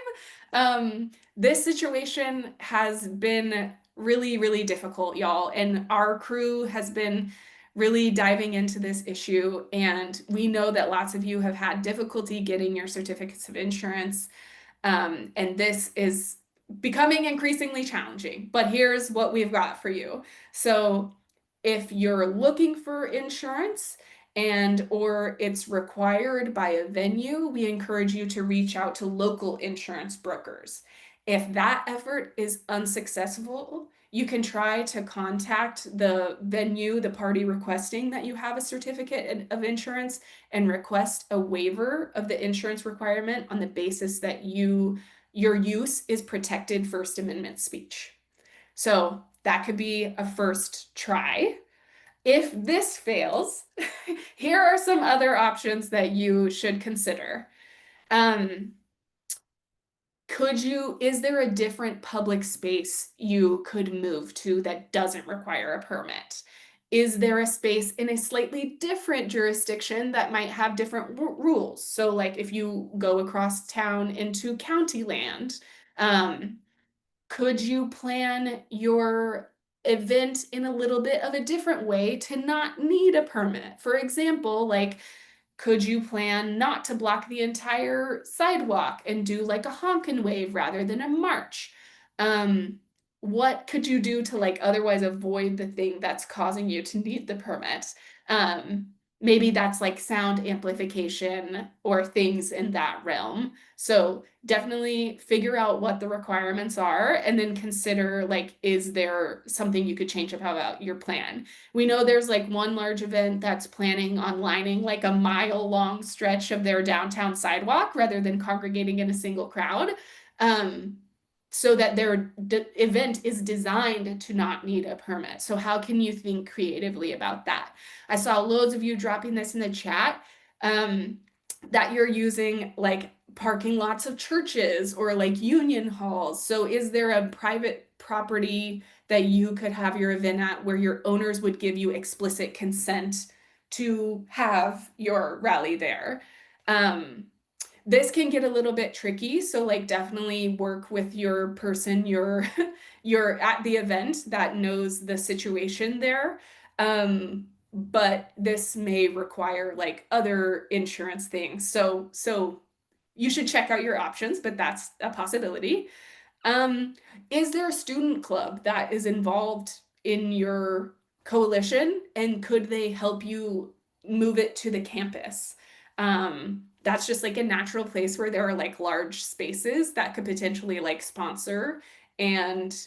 This situation has been really, really difficult, y'all, and our crew has been really diving into this issue, and we know that lots of you have had difficulty getting your certificates of insurance. And this is becoming increasingly challenging, but here's what we've got for you. So if you're looking for insurance and or it's required by a venue, we encourage you to reach out to local insurance brokers. If that effort is unsuccessful, you can try to contact the venue, the party requesting that you have a certificate of insurance, and request a waiver of the insurance requirement on the basis that your use is protected First Amendment speech. So that could be a first try. If this fails, here are some other options that you should consider. Um, is there a different public space you could move to that doesn't require a permit? Is there a space in a slightly different jurisdiction that might have different rules? So, like if you go across town into county land, um, could you plan your event in a little bit of a different way to not need a permit? For example, like could you plan not to block the entire sidewalk and do like a honk and wave rather than a march? Um, what could you do to like otherwise avoid the thing that's causing you to need the permit? Maybe that's like sound amplification or things in that realm. So definitely figure out what the requirements are and then consider like, is there something you could change about your plan? We know there's like one large event that's planning on lining like a mile long stretch of their downtown sidewalk rather than congregating in a single crowd. Um, so that their event is designed to not need a permit. So how can you think creatively about that? I saw loads of you dropping this in the chat, that you're using like parking lots of churches or like union halls. So is there a private property that you could have your event at where your owners would give you explicit consent to have your rally there? This can get a little bit tricky, so like definitely work with your person, your you're at the event that knows the situation there. But this may require like other insurance things. So you should check out your options, but that's a possibility. Um, is there a student club that is involved in your coalition and could they help you move it to the campus? That's just like a natural place where there are like large spaces that could potentially like sponsor and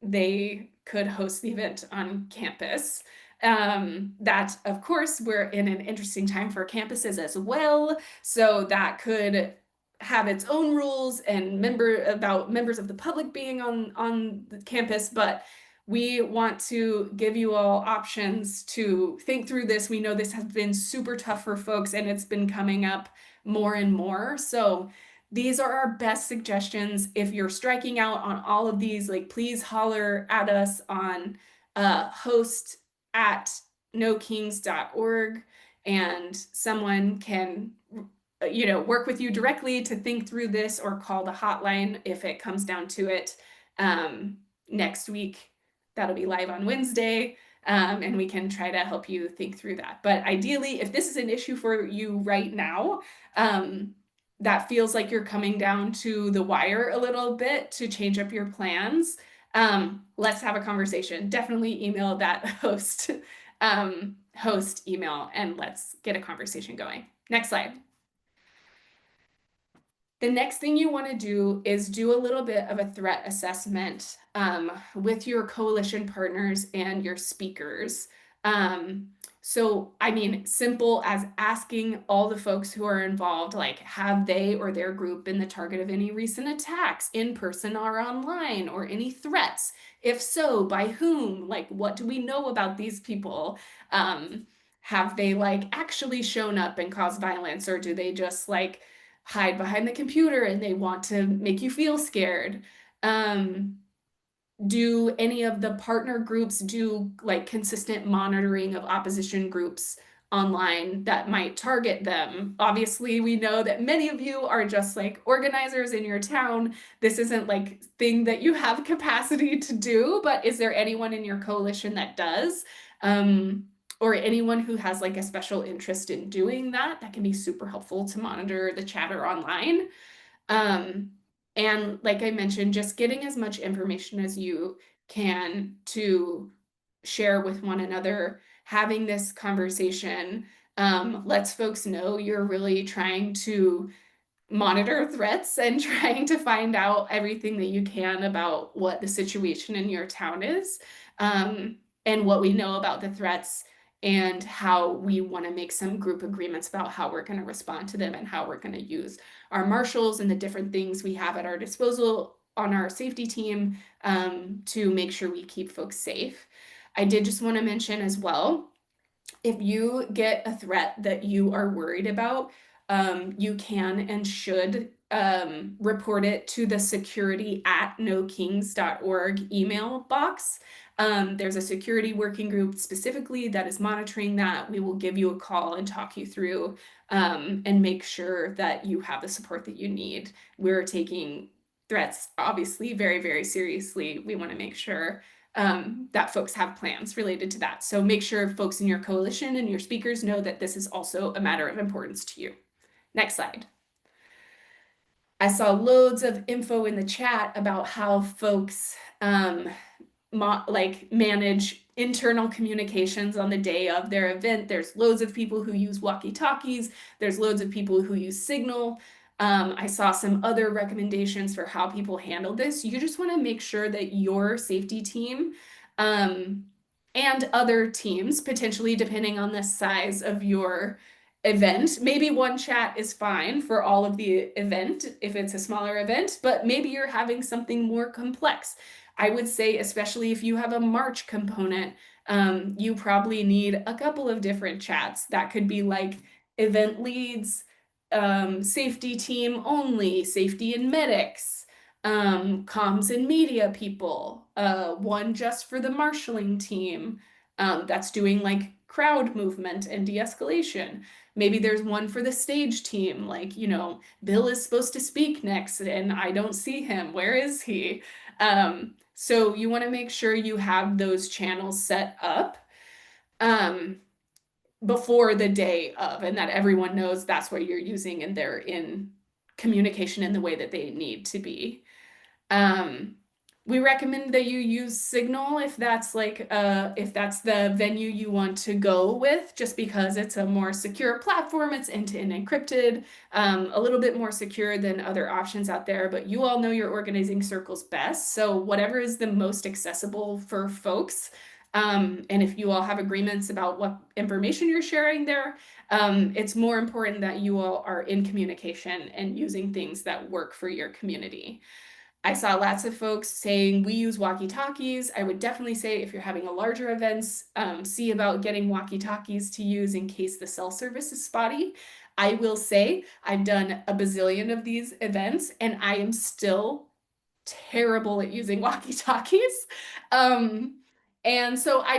they could host the event on campus. That of course we're in an interesting time for campuses as well, so that could have its own rules and members of the public being on the campus, but we want to give you all options to think through this. We know this has been super tough for folks and it's been coming up more and more. So these are our best suggestions. If you're striking out on all of these, like please holler at us on host at nokings.org and someone can work with you directly to think through this or call the hotline if it comes down to it. Next week, that'll be live on Wednesday, and we can try to help you think through that. But ideally, if this is an issue for you right now, that feels like you're coming down to the wire a little bit to change up your plans, let's have a conversation. Definitely email that host email and let's get a conversation going. Next slide. The next thing you want to do is do a little bit of a threat assessment with your coalition partners and your speakers. So, I mean, simple as asking all the folks who are involved, like, have they or their group been the target of any recent attacks in person or online, or any threats? If so, by whom? Like, what do we know about these people? Have they like actually shown up and caused violence, or do they just like hide behind the computer and they want to make you feel scared? Do any of the partner groups do like consistent monitoring of opposition groups online that might target them. Obviously, we know that many of you are just like organizers in your town. This isn't like thing that you have capacity to do, but is there anyone in your coalition that does? Or anyone who has like a special interest in doing that, that can be super helpful to monitor the chatter online. Um, and like I mentioned, just getting as much information as you can to share with one another, having this conversation, lets folks know you're really trying to monitor threats and trying to find out everything that you can about what the situation in your town is, and what we know about the threats and how we want to make some group agreements about how we're going to respond to them and how we're going to use our marshals and the different things we have at our disposal on our safety team, to make sure we keep folks safe. I did just want to mention as well, if you get a threat that you are worried about, you can and should report it to the security@nokings.org email box. There's a security working group specifically that is monitoring that. We will give you a call and talk you through, and make sure that you have the support that you need. We're taking threats obviously very, very seriously. We want to make sure that folks have plans related to that. So make sure folks in your coalition and your speakers know that this is also a matter of importance to you. Next slide. I saw loads of info in the chat about how folks like manage internal communications on the day of their event. There's loads of people who use walkie-talkies. There's loads of people who use Signal. I saw some other recommendations for how people handle this. You just want to make sure that your safety team, and other teams, potentially depending on the size of your event. Maybe one chat is fine for all of the event if it's a smaller event, but maybe you're having something more complex. I would say, especially if you have a March component, you probably need a couple of different chats. That could be like event leads, safety team only, safety and medics, comms and media people, one just for the marshaling team, that's doing like crowd movement and de-escalation. Maybe there's one for the stage team, like, Bill is supposed to speak next and I don't see him. Where is he? So you want to make sure you have those channels set up, um, before the day of, and that everyone knows that's what you're using and they're in communication in the way that they need to be. Um, we recommend that you use Signal if that's the venue you want to go with, just because it's a more secure platform. It's end-to-end encrypted, a little bit more secure than other options out there, but you all know your organizing circles best. So whatever is the most accessible for folks. And if you all have agreements about what information you're sharing there, it's more important that you all are in communication and using things that work for your community. I saw lots of folks saying we use walkie-talkies. I would definitely say if you're having a larger events, see about getting walkie-talkies to use in case the cell service is spotty. I will say I've done a bazillion of these events and I am still terrible at using walkie-talkies. Um, and so I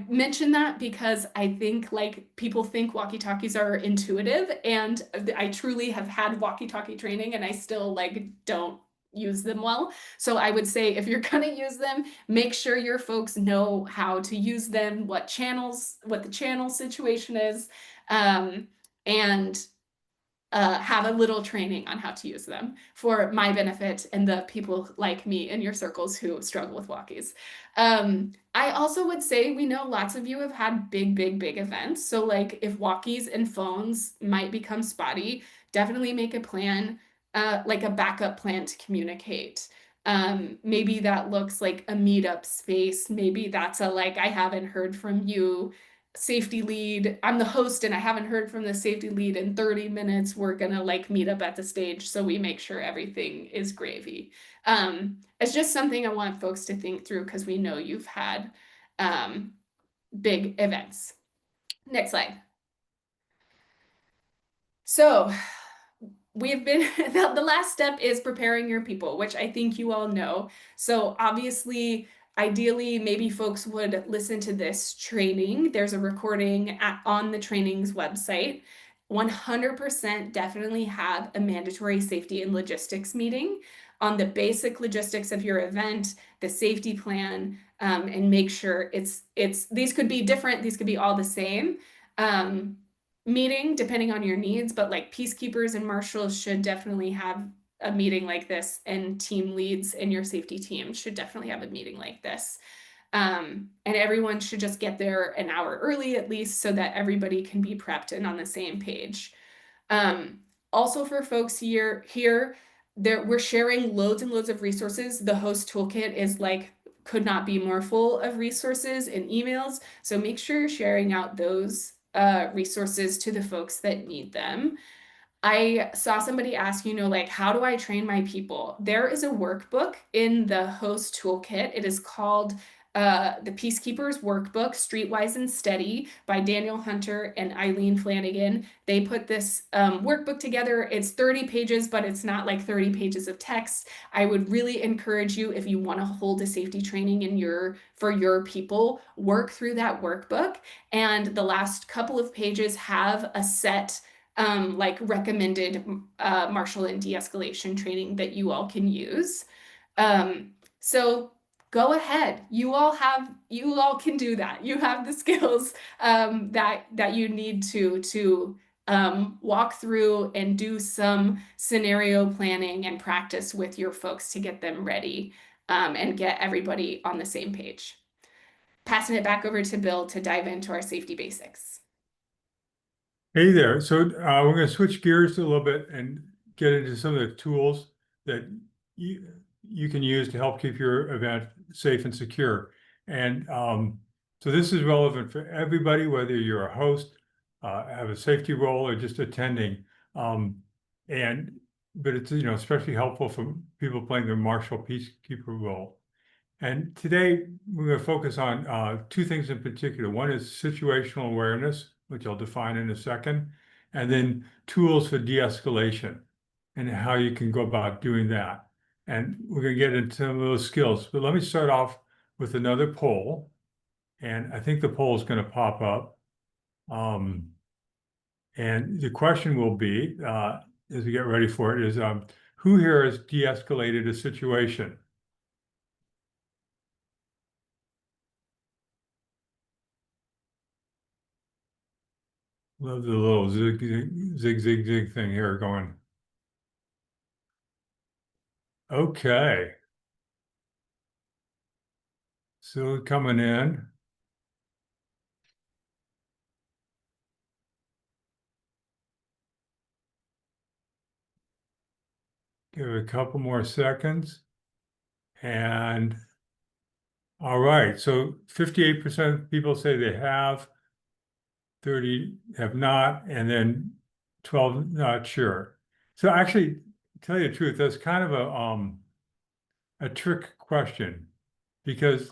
mention that because I think like people think walkie-talkies are intuitive, and I truly have had walkie-talkie training and I still like don't use them well. So I would say if you're gonna use them, make sure your folks know how to use them, what the channel situation is, and have a little training on how to use them for my benefit and the people like me in your circles who struggle with walkies. I also would say we know lots of you have had big, big, big events. So like if walkies and phones might become spotty, definitely make a plan, like a backup plan to communicate. Maybe that looks like a meetup space. Maybe that's a like, I haven't heard from you safety lead. I'm the host and I haven't heard from the safety lead in 30 minutes. We're gonna like meet up at the stage so we make sure everything is gravy. It's just something I want folks to think through because we know you've had big events. Next slide. So we've been the last step is preparing your people, which I think you all know. So obviously ideally, maybe folks would listen to this training. There's a recording on the training's website. 100% definitely have a mandatory safety and logistics meeting on the basic logistics of your event, the safety plan, and make sure these could be different, these could be all the same. Meeting depending on your needs, but like peacekeepers and marshals should definitely have a meeting like this, and team leads in your safety team should definitely have a meeting like this. And everyone should just get there an hour early at least so that everybody can be prepped and on the same page. Um, Also for folks here, we're sharing loads and loads of resources. The host toolkit is like could not be more full of resources and emails. So make sure you're sharing out those resources to the folks that need them. I saw somebody ask, like, how do I train my people? There is a workbook in the host toolkit. It is called The Peacekeepers Workbook, Streetwise and Steady by Daniel Hunter and Eileen Flanagan. They put this workbook together. It's 30 pages, but it's not like 30 pages of text. I would really encourage you, if you want to hold a safety training for your people, work through that workbook. And the last couple of pages have a set like recommended martial and de-escalation training that you all can use. So go ahead. You all can do that. You have the skills that you need to walk through and do some scenario planning and practice with your folks to get them ready and get everybody on the same page. Passing it back over to Bill to dive into our safety basics. Hey there. So we're going to switch gears a little bit and get into some of the tools that you can use to help keep your event safe and secure. And so this is relevant for everybody, whether you're a host, have a safety role, or just attending. But it's especially helpful for people playing the marshal peacekeeper role. And today we're going to focus on two things in particular. One is situational awareness, which I'll define in a second, and then tools for de-escalation and how you can go about doing that. And we're going to get into some of those skills. But let me start off with another poll. And I think the poll is going to pop up. And the question will be, as we get ready for it, is who here has de-escalated a situation? Love the little zig thing here going. Okay. So coming in. Give it a couple more seconds. And all right. So 58% of people say they have, 30 have not, and then 12 not sure. So actually, to tell you the truth, that's kind of a trick question, because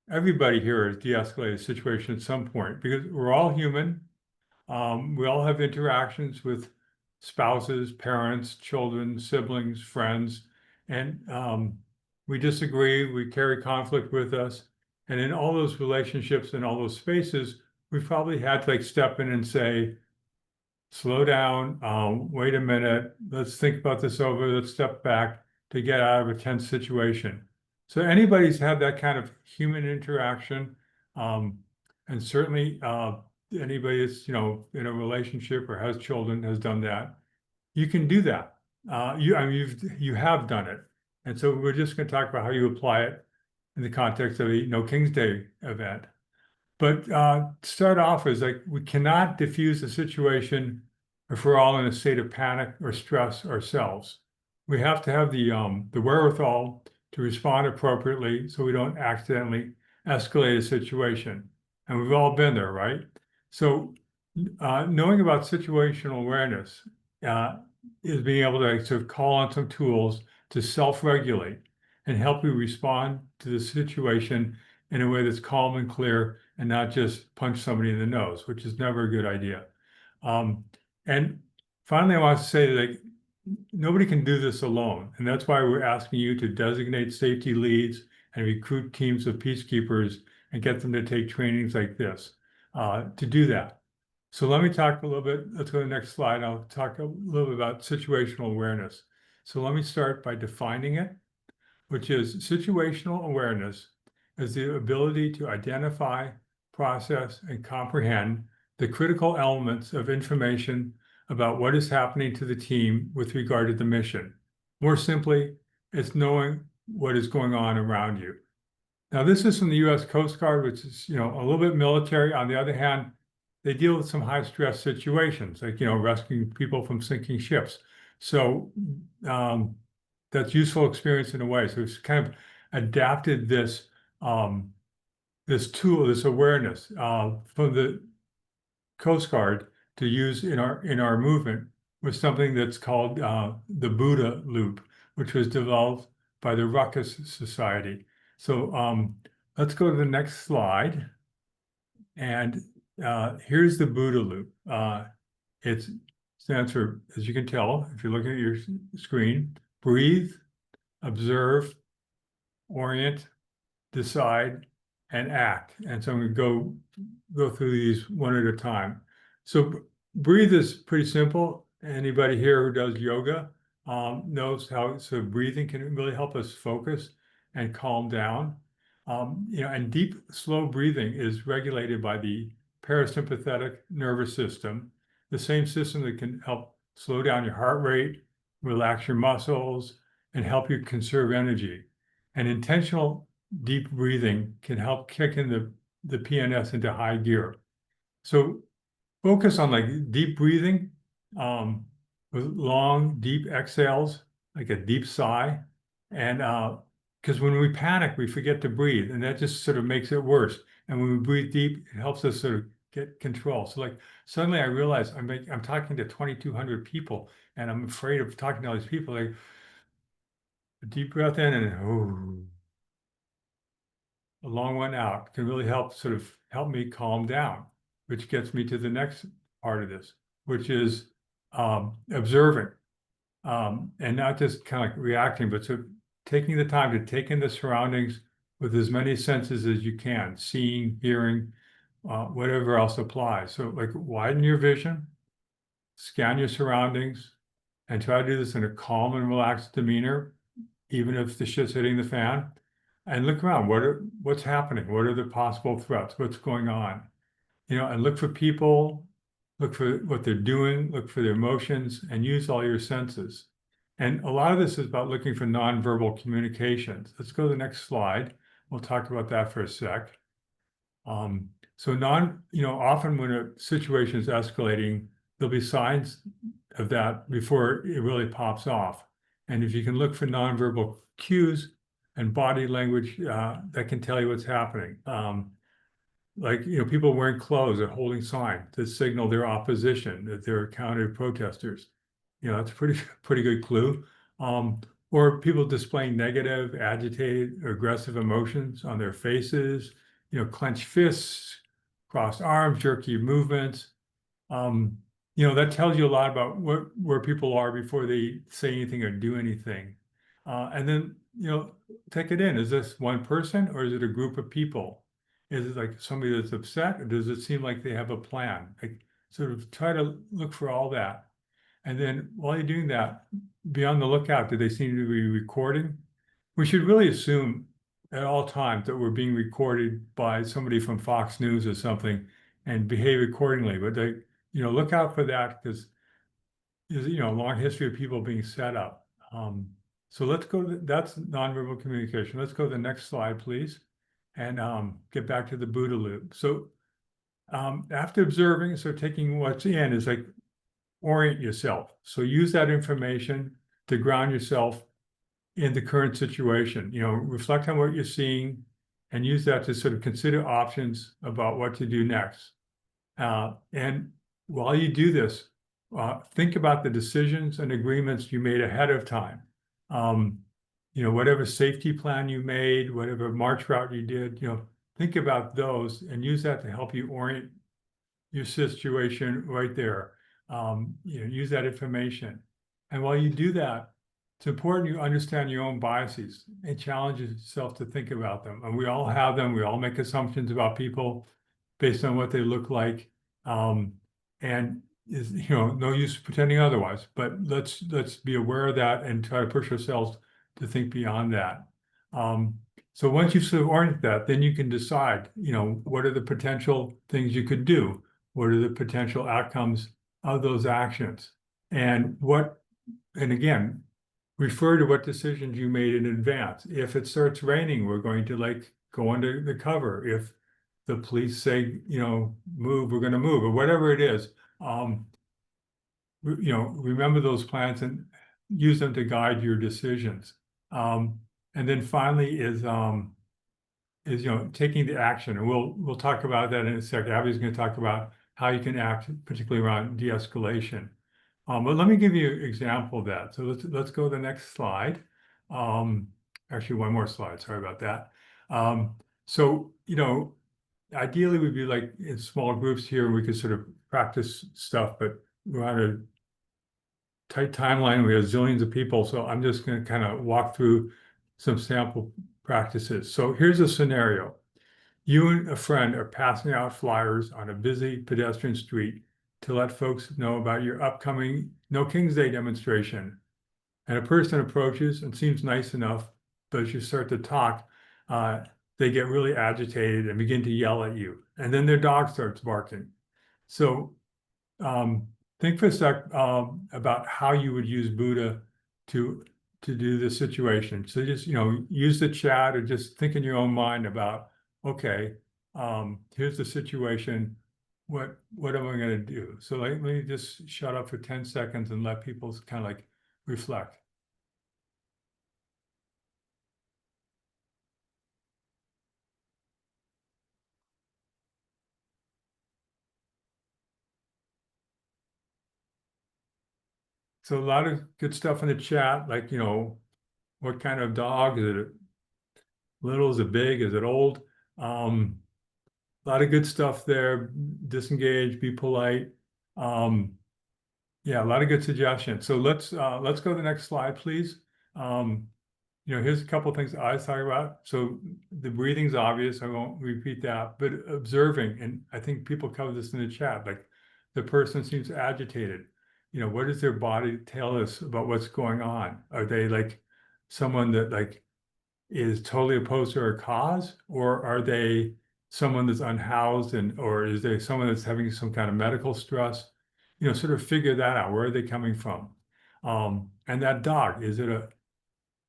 everybody here has de-escalated a situation at some point, because we're all human. We all have interactions with spouses, parents, children, siblings, friends, and we disagree, we carry conflict with us. And in all those relationships and all those spaces, we probably had to like step in and say, slow down, wait a minute, let's think about this over, let's step back to get out of a tense situation. So anybody's had that kind of human interaction, and certainly anybody that's in a relationship or has children has done that. You can do that. You have done it, and so we're just going to talk about how you apply it in the context of a No King's Day event. But to start off is like we cannot diffuse the situation if we're all in a state of panic or stress ourselves. We have to have the wherewithal to respond appropriately so we don't accidentally escalate a situation. And we've all been there, right? So knowing about situational awareness is being able to sort of call on some tools to self-regulate and help you respond to the situation in a way that's calm and clear and not just punch somebody in the nose, which is never a good idea. And finally, I want to say that nobody can do this alone. And that's why we're asking you to designate safety leads and recruit teams of peacekeepers and get them to take trainings like this to do that. So let me talk a little bit. Let's go to the next slide. I'll talk a little bit about situational awareness. So let me start by defining it, which is situational awareness is the ability to identify, process, and comprehend the critical elements of information about what is happening to the team with regard to the mission. More simply, it's knowing what is going on around you. Now, this is from the U.S. Coast Guard, which is, a little bit military. On the other hand, they deal with some high stress situations, like, rescuing people from sinking ships. So that's useful experience in a way. So it's kind of adapted this this tool, this awareness from the Coast Guard to use in our movement with something that's called the Buddha loop, which was developed by the Ruckus Society. So let's go to the next slide. And here's the Buddha loop. It stands for, as you can tell, if you're looking at your screen, breathe, observe, orient, decide, and act. And so I'm going to go through these one at a time. So breathe is pretty simple. Anybody here who does yoga knows how, so breathing can really help us focus and calm down. And deep, slow breathing is regulated by the parasympathetic nervous system, the same system that can help slow down your heart rate, relax your muscles, and help you conserve energy. And intentional deep breathing can help kick in the PNS into high gear. So focus on like deep breathing with long, deep exhales, like a deep sigh. And because when we panic, we forget to breathe, and that just sort of makes it worse. And when we breathe deep, it helps us sort of get control. So like suddenly I realize I'm talking to 2,200 people, and I'm afraid of talking to all these people. Like a deep breath in and a long one out can really help me calm down, which gets me to the next part of this, which is observing and not just kind of like reacting, but so taking the time to take in the surroundings with as many senses as you can, seeing, hearing, whatever else applies. So like widen your vision, scan your surroundings, and try to do this in a calm and relaxed demeanor, even if the shit's hitting the fan. And look around. What's happening? What are the possible threats? What's going on? And look for people, look for what they're doing, look for their emotions, and use all your senses. And a lot of this is about looking for nonverbal communications. Let's go to the next slide. We'll talk about that for a sec. Often when a situation is escalating, there'll be signs of that before it really pops off. And if you can look for nonverbal cues and body language, that can tell you what's happening. People wearing clothes or holding signs that signal their opposition, that they're counter protesters. That's a pretty good clue. Or people displaying negative, agitated, or aggressive emotions on their faces, clenched fists, crossed arms, jerky movements. That tells you a lot about where people are before they say anything or do anything. And then, take it in. Is this one person or is it a group of people? Is it like somebody that's upset, or does it seem like they have a plan? Like sort of try to look for all that. And then while you're doing that, be on the lookout. Do they seem to be recording? We should really assume at all times that we're being recorded by somebody from Fox News or something and behave accordingly. But look out for that because there's, a long history of people being set up. So let's go that's nonverbal communication. Let's go to the next slide, please, and get back to the Buddha loop. So after observing, so taking what's in is like orient yourself. So use that information to ground yourself in the current situation. Reflect on what you're seeing and use that to sort of consider options about what to do next. And while you do this, think about the decisions and agreements you made ahead of time. Whatever safety plan you made, whatever march route you did, think about those and use that to help you orient your situation right there. Use that information. And while you do that, it's important you understand your own biases and challenge yourself to think about them. And we all have them. We all make assumptions about people based on what they look like. And is, no use pretending otherwise, but let's be aware of that and try to push ourselves to think beyond that. So once you've sort of oriented that, then you can decide, what are the potential things you could do? What are the potential outcomes of those actions? And again, refer to what decisions you made in advance. If it starts raining, we're going to go under the cover. If the police say, move, we're going to move, or whatever it is. Remember those plans and use them to guide your decisions. And then finally is taking the action, and we'll talk about that in a second. Abby's going to talk about how you can act, particularly around de-escalation. But let me give you an example of that. So let's go to the next slide. Actually, one more slide. Sorry about that. So ideally we'd be like in small groups here, and we could sort of practice stuff, but we're on a tight timeline. We have zillions of people, so I'm just going to kind of walk through some sample practices. So here's a scenario. You and a friend are passing out flyers on a busy pedestrian street to let folks know about your upcoming No King's Day demonstration. And a person approaches and seems nice enough, but as you start to talk, they get really agitated and begin to yell at you. And then their dog starts barking. So think for a sec about how you would use Buddha to do this situation. So just use the chat, or just think in your own mind about, okay, here's the situation. What am I going to do? So let me just shut up for 10 seconds and let people kind of reflect. So a lot of good stuff in the chat, what kind of dog? Is it little? Is it big? Is it old? A lot of good stuff there. Disengage, be polite. Yeah, a lot of good suggestions. So let's go to the next slide, please. Here's a couple of things I was talking about. So the breathing's obvious. I won't repeat that, but observing, and I think people cover this in the chat, the person seems agitated. What does their body tell us about what's going on? Are they someone that is totally opposed to our cause, or are they someone that's unhoused, or is there someone that's having some kind of medical stress? Sort of figure that out. Where are they coming from? And that dog, is it a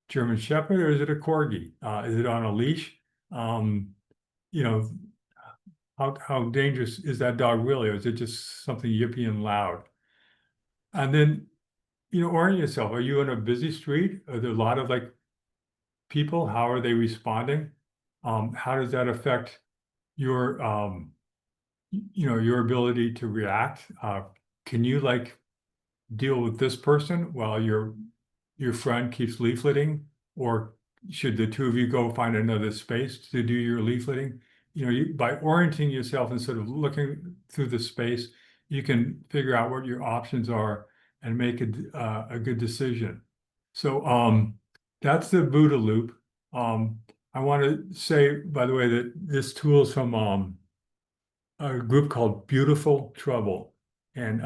German Shepherd or is it a Corgi? Is it on a leash? You know, how dangerous is that dog really, or is it just something yippy and loud? And then, orient yourself. Are you in a busy street? Are there a lot of people? How are they responding? How does that affect your your ability to react? Can you deal with this person while your friend keeps leafleting, or should the two of you go find another space to do your leafleting? By orienting yourself and sort of looking through the space, you can figure out what your options are and make a good decision. So that's the Buddha loop. I want to say, by the way, that this tool is from a group called Beautiful Trouble. And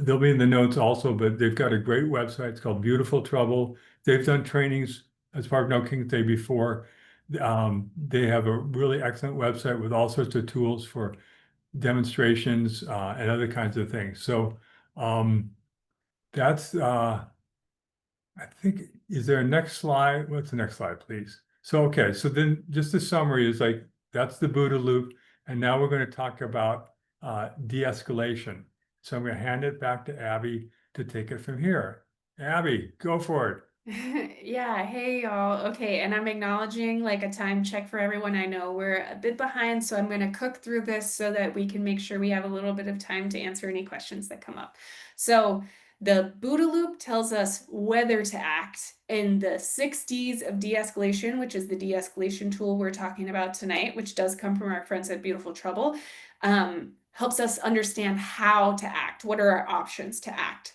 they'll be in the notes also, but they've got a great website. It's called Beautiful Trouble. They've done trainings as part of No King's Day before. They have a really excellent website with all sorts of tools for demonstrations and other kinds of things. So that's, I think, is there a next slide? What's the next slide, please? So, okay, so then just the summary is that's the Buddha loop. And now we're going to talk about de-escalation. So I'm going to hand it back to Abby to take it from here. Abby, go for it. Yeah, hey y'all. Okay, and I'm acknowledging a time check for everyone. I know we're a bit behind, so I'm going to cook through this so that we can make sure we have a little bit of time to answer any questions that come up. So the Buddha loop tells us whether to act in the 6 Ds of de-escalation, which is the de-escalation tool we're talking about tonight, which does come from our friends at Beautiful Trouble. Helps us understand how to act. What are our options to act?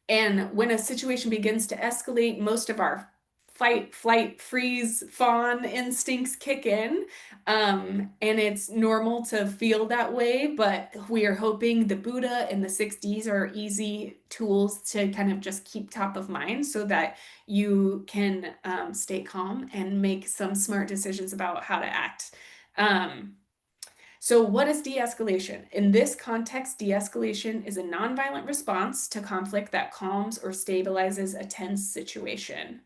And when a situation begins to escalate, most of our fight, flight, freeze, fawn instincts kick in. And it's normal to feel that way, but we are hoping the Buddha and the 6Ds are easy tools to kind of just keep top of mind so that you can stay calm and make some smart decisions about how to act. Um, so, what is de escalation? In this context, de escalation is a nonviolent response to conflict that calms or stabilizes a tense situation.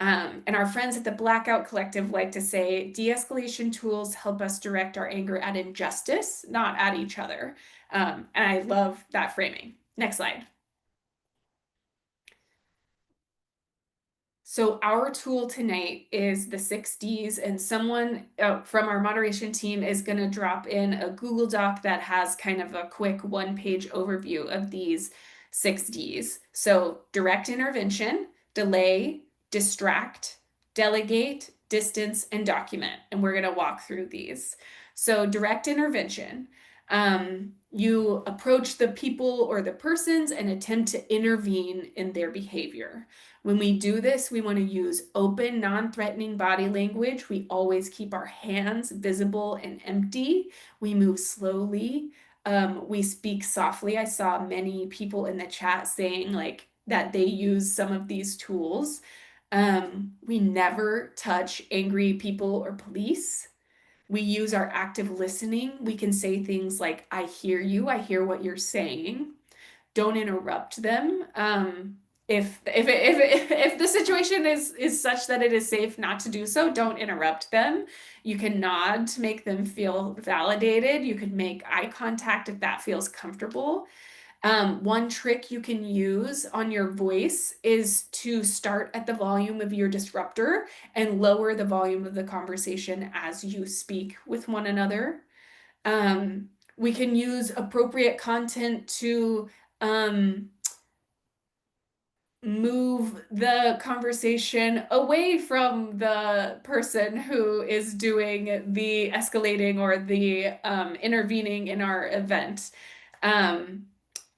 And our friends at the Blackout Collective like to say de escalation tools help us direct our anger at injustice, not at each other. And I love that framing. Next slide. So our tool tonight is the 6Ds, and someone from our moderation team is going to drop in a Google Doc that has kind of a quick one-page overview of these 6Ds. So direct intervention, delay, distract, delegate, distance, and document. And we're going to walk through these. So direct intervention. You approach the people or the persons and attempt to intervene in their behavior. When we do this, we want to use open, non-threatening body language. We always keep our hands visible and empty. We move slowly. We speak softly. I saw many people in the chat saying like that they use some of these tools. We never touch angry people or police. We use our active listening. We can say things like, I hear you, I hear what you're saying. Don't interrupt them. If the situation is such that it is safe not to do so, don't interrupt them. You can nod to make them feel validated. You could make eye contact if that feels comfortable. One trick you can use on your voice is to start at the volume of your disruptor and lower the volume of the conversation as you speak with one another. We can use appropriate content to um, move the conversation away from the person who is doing the escalating or the intervening in our event. Um,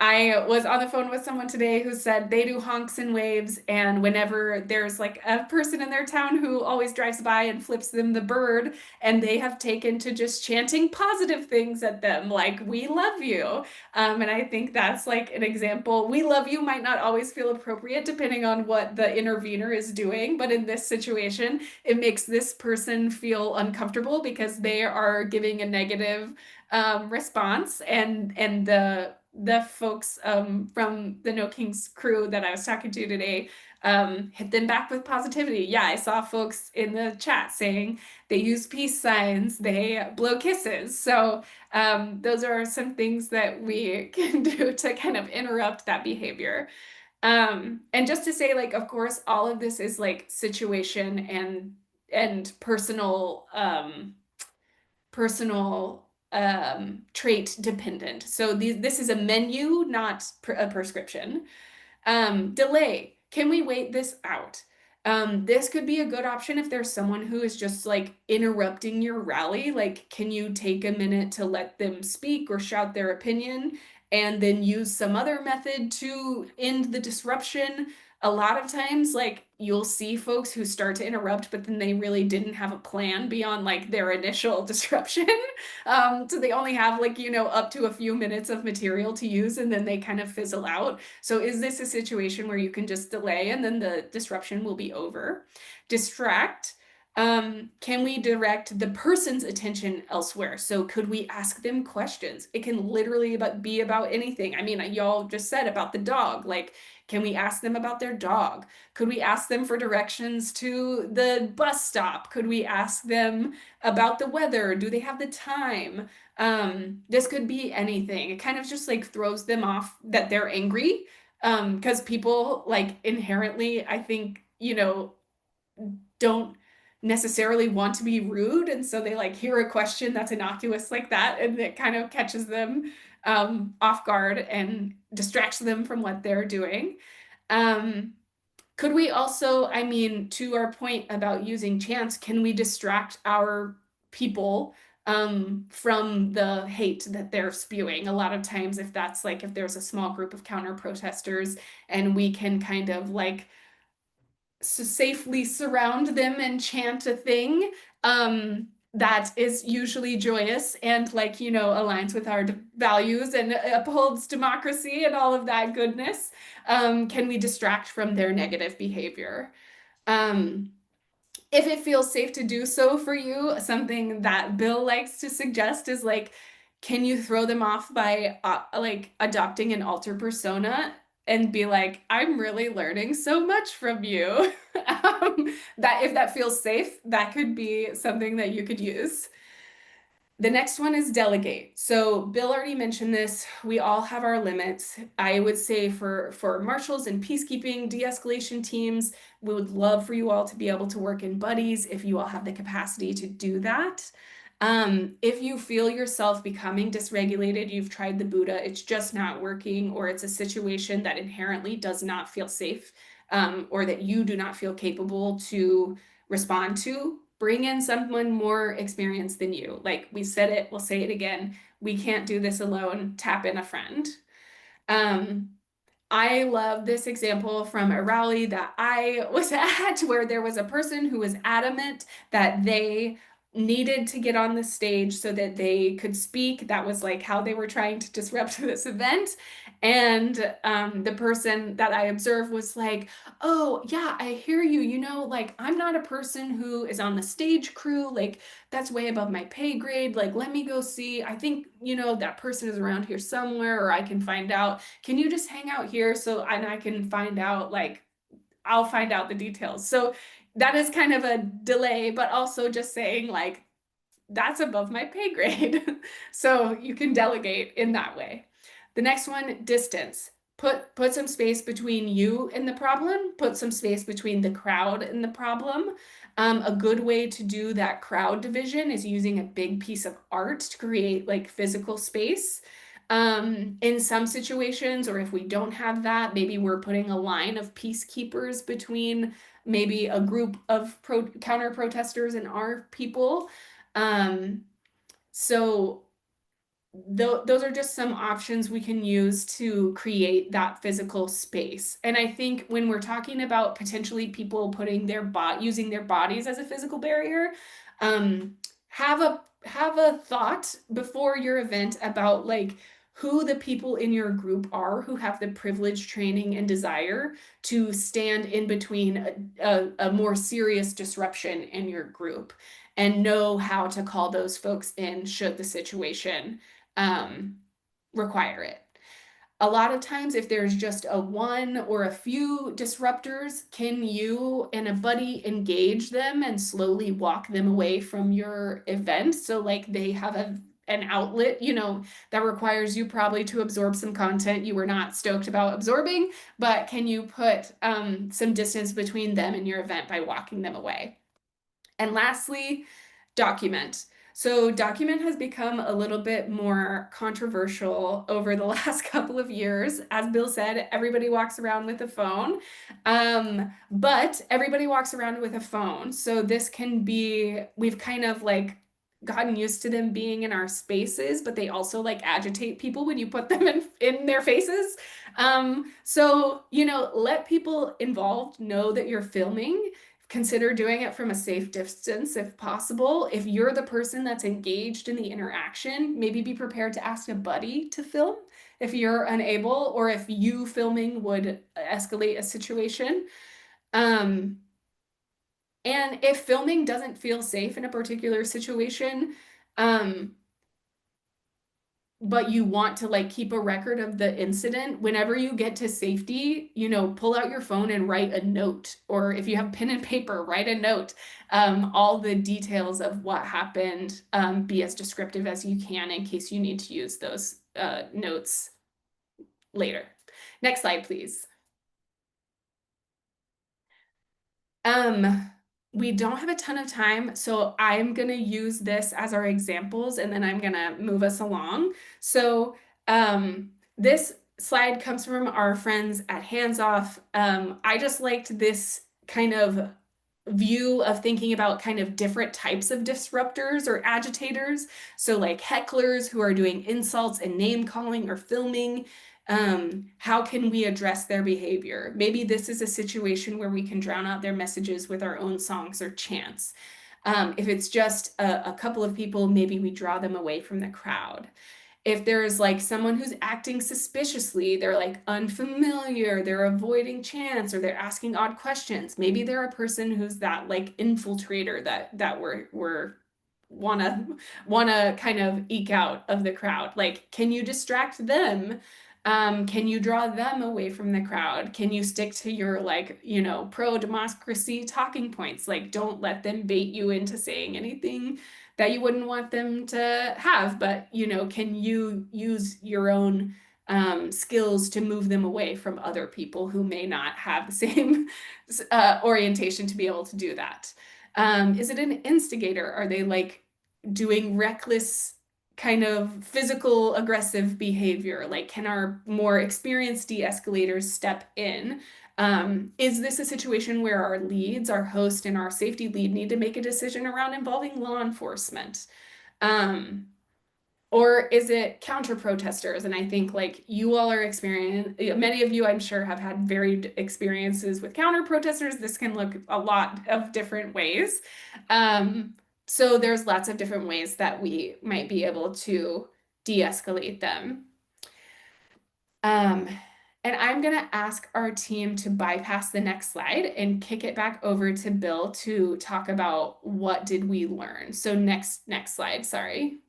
I was on the phone with someone today who said they do honks and waves, and whenever there's like a person in their town who always drives by and flips them the bird, and they have taken to just chanting positive things at them, like, we love you. And I think that's like an example. We love you might not always feel appropriate depending on what the intervener is doing, but in this situation, it makes this person feel uncomfortable because they are giving a negative response, and the folks from the No Kings crew that I was talking to today hit them back with positivity. Yeah, I saw folks in the chat saying they use peace signs, they blow kisses. So those are some things that we can do to kind of interrupt that behavior. And just to say, like, of course, all of this is like situation and personal trait dependent. So this is a menu, not a prescription. Delay. Can we wait this out? This could be a good option if there's someone who is just like interrupting your rally. Like, can you take a minute to let them speak or shout their opinion and then use some other method to end the disruption? A lot of times, like, you'll see folks who start to interrupt, but then they really didn't have a plan beyond like their initial disruption. So they only have like, up to a few minutes of material to use and then they kind of fizzle out. So is this a situation where you can just delay and then the disruption will be over? Distract. Can we direct the person's attention elsewhere? So could we ask them questions? It can literally be about anything. I mean, y'all just said about the dog. Like, can we ask them about their dog? Could we ask them for directions to the bus stop? Could we ask them about the weather? Do they have the time? This could be anything. It kind of just like throws them off that they're angry. Because people like inherently, I think, don't necessarily want to be rude. And so they like hear a question that's innocuous like that, and it kind of catches them off guard and distracts them from what they're doing. Um, could we also, I mean, to our point about using chance, can we distract our people from the hate that they're spewing. A lot of times, if that's like if there's a small group of counter protesters and we can kind of like safely surround them and chant a thing, that is usually joyous and like, aligns with our values and upholds democracy and all of that goodness, can we distract from their negative behavior? Um, if it feels safe to do so for you, something that Bill likes to suggest is like, can you throw them off by like adopting an alter persona and be like, I'm really learning so much from you. That if that feels safe, that could be something that you could use. The next one is delegate. So Bill already mentioned this. We all have our limits. I would say for marshals and peacekeeping de-escalation teams, we would love for you all to be able to work in buddies if you all have the capacity to do that. If you feel yourself becoming dysregulated, you've tried the Buddha, it's just not working, or it's a situation that inherently does not feel safe, or that you do not feel capable to respond to, bring in someone more experienced than you. Like we said it, we'll say it again. We can't do this alone. Tap in a friend. Um, I love this example from a rally that I was at where there was a person who was adamant that they needed to get on the stage so that they could speak. That was like how they were trying to disrupt this event. And the person that I observed was like, oh, yeah, I hear you. Like I'm not a person who is on the stage crew. Like that's way above my pay grade. Like let me go see. I think, that person is around here somewhere, or I can find out. Can you just hang out here and I can find out, like, I'll find out the details. So that is kind of a delay, but also just saying, like, that's above my pay grade. So you can delegate in that way. The next one, distance. Put some space between you and the problem, put some space between the crowd and the problem. A good way to do that crowd division is using a big piece of art to create like physical space. In some situations, or if we don't have that, maybe we're putting a line of peacekeepers between maybe a group of counter protesters and our people. Um, so those are just some options we can use to create that physical space. And I think when we're talking about potentially people putting using their bodies as a physical barrier, um, have a thought before your event about like who the people in your group are who have the privilege, training, and desire to stand in between a more serious disruption in your group, and know how to call those folks in should the situation um, require it. A lot of times, if there's just a one or a few disruptors, can you and a buddy engage them and slowly walk them away from your event? So, like, they have an outlet, that requires you probably to absorb some content you were not stoked about absorbing, but can you put some distance between them and your event by walking them away? And lastly, document. So, document has become a little bit more controversial over the last couple of years. As Bill said, everybody walks around with a phone, but everybody walks around with a phone. So, this can be, we've kind of like gotten used to them being in our spaces, but they also like agitate people when you put them in their faces. So, let people involved know that you're filming. Consider doing it from a safe distance if possible. If you're the person that's engaged in the interaction, maybe be prepared to ask a buddy to film if you're unable, or if you filming would escalate a situation. Um, and if filming doesn't feel safe in a particular situation, um, but you want to like keep a record of the incident, whenever you get to safety, pull out your phone and write a note, or if you have pen and paper, write a note. All the details of what happened, be as descriptive as you can in case you need to use those notes later. Next slide, please. Um, we don't have a ton of time, so I'm gonna use this as our examples, and then I'm gonna move us along. So, this slide comes from our friends at Hands Off. I just liked this kind of view of thinking about kind of different types of disruptors or agitators. So, like hecklers who are doing insults and name calling or filming. How can we address their behavior? Maybe this is a situation where we can drown out their messages with our own songs or chants. If it's just a couple of people, maybe we draw them away from the crowd. If there's like someone who's acting suspiciously, they're like unfamiliar, they're avoiding chance, or they're asking odd questions. Maybe they're a person who's that like infiltrator that we're wanna wanna kind of eke out of the crowd. Like, can you distract them? Can you draw them away from the crowd? Can you stick to your like, pro-democracy talking points? Like, don't let them bait you into saying anything that you wouldn't want them to have, but can you use your own skills to move them away from other people who may not have the same orientation to be able to do that? Is it an instigator? Are they like doing reckless kind of physical aggressive behavior? Like, can our more experienced de-escalators step in? Is this a situation where our leads, our host and our safety lead need to make a decision around involving law enforcement? Um, or is it counter protesters? And I think like you all are experiencing, many of you I'm sure have had varied experiences with counter protesters. This can look a lot of different ways. Um, so there's lots of different ways that we might be able to de-escalate them. Um, and I'm gonna ask our team to bypass the next slide and kick it back over to Bill to talk about what did we learn. So next slide, sorry.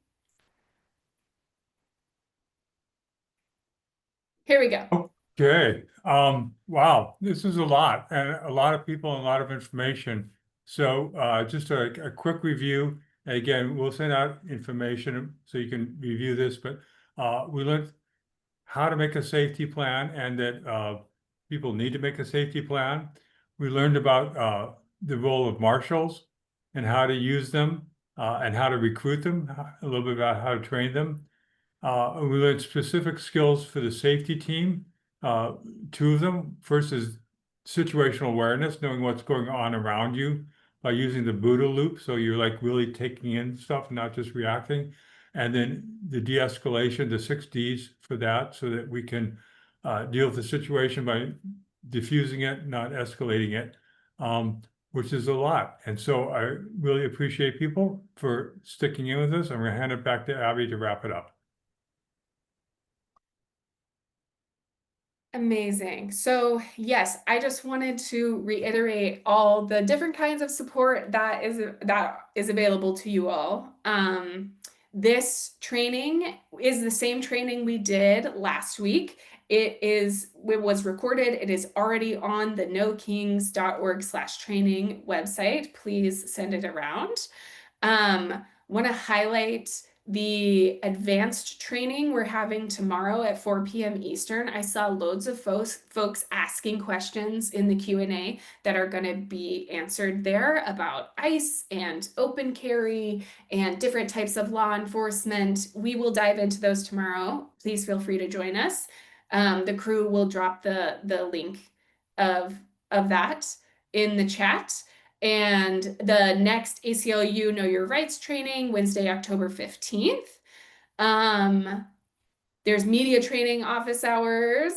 Here we go. Okay. Wow, this is a lot and a lot of people and a lot of information. So just a quick review. Again, we'll send out information so you can review this, but we learned how to make a safety plan and that people need to make a safety plan. We learned about the role of marshals and how to use them and how to recruit them, a little bit about how to train them. We learned specific skills for the safety team. Uh, Two of them. First is situational awareness, knowing what's going on around you by using the Buddha loop. So you're like really taking in stuff, not just reacting. And then the de-escalation, the 6 Ds for that, so that we can deal with the situation by diffusing it, not escalating it, which is a lot. And so I really appreciate people for sticking in with this. I'm going to hand it back to Abby to wrap it up. Amazing. So, yes, I just wanted to reiterate all the different kinds of support that is available to you all. This training is the same training we did last week. It was recorded. It is already on the nokings.org/training website. Please send it around. Want to highlight the advanced training we're having tomorrow at 4 p.m. Eastern. I saw loads of folks asking questions in the Q&A that are going to be answered there about ICE and open carry and different types of law enforcement. We will dive into those tomorrow. Please feel free to join us. The crew will drop the link of that in the chat. And the next ACLU Know Your Rights training, Wednesday, October 15th. There's media training office hours.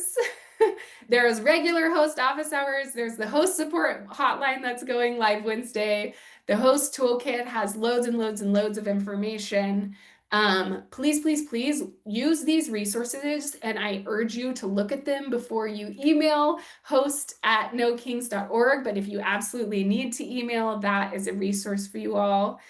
There's regular host office hours. There's the host support hotline that's going live Wednesday. The host toolkit has loads and loads and loads of information. Please, please, please use these resources, and I urge you to look at them before you email host@nokings.org. But if you absolutely need to email, that is a resource for you all.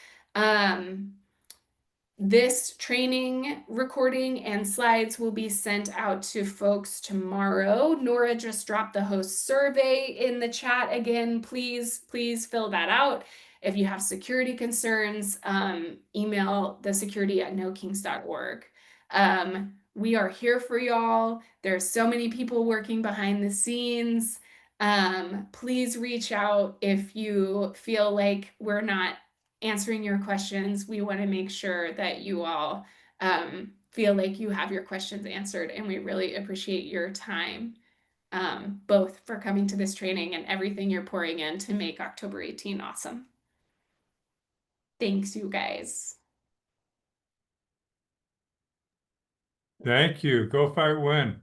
This training recording and slides will be sent out to folks tomorrow. Nora just dropped the host survey in the chat again. Please, please fill that out. If you have security concerns, email the security@nokings.org. We are here for y'all. There's so many people working behind the scenes. Please reach out if you feel like we're not answering your questions. We want to make sure that you all feel like you have your questions answered, and we really appreciate your time. both for coming to this training and everything you're pouring in to make October 18 awesome. Thanks, you guys. Thank you. Go fight, win.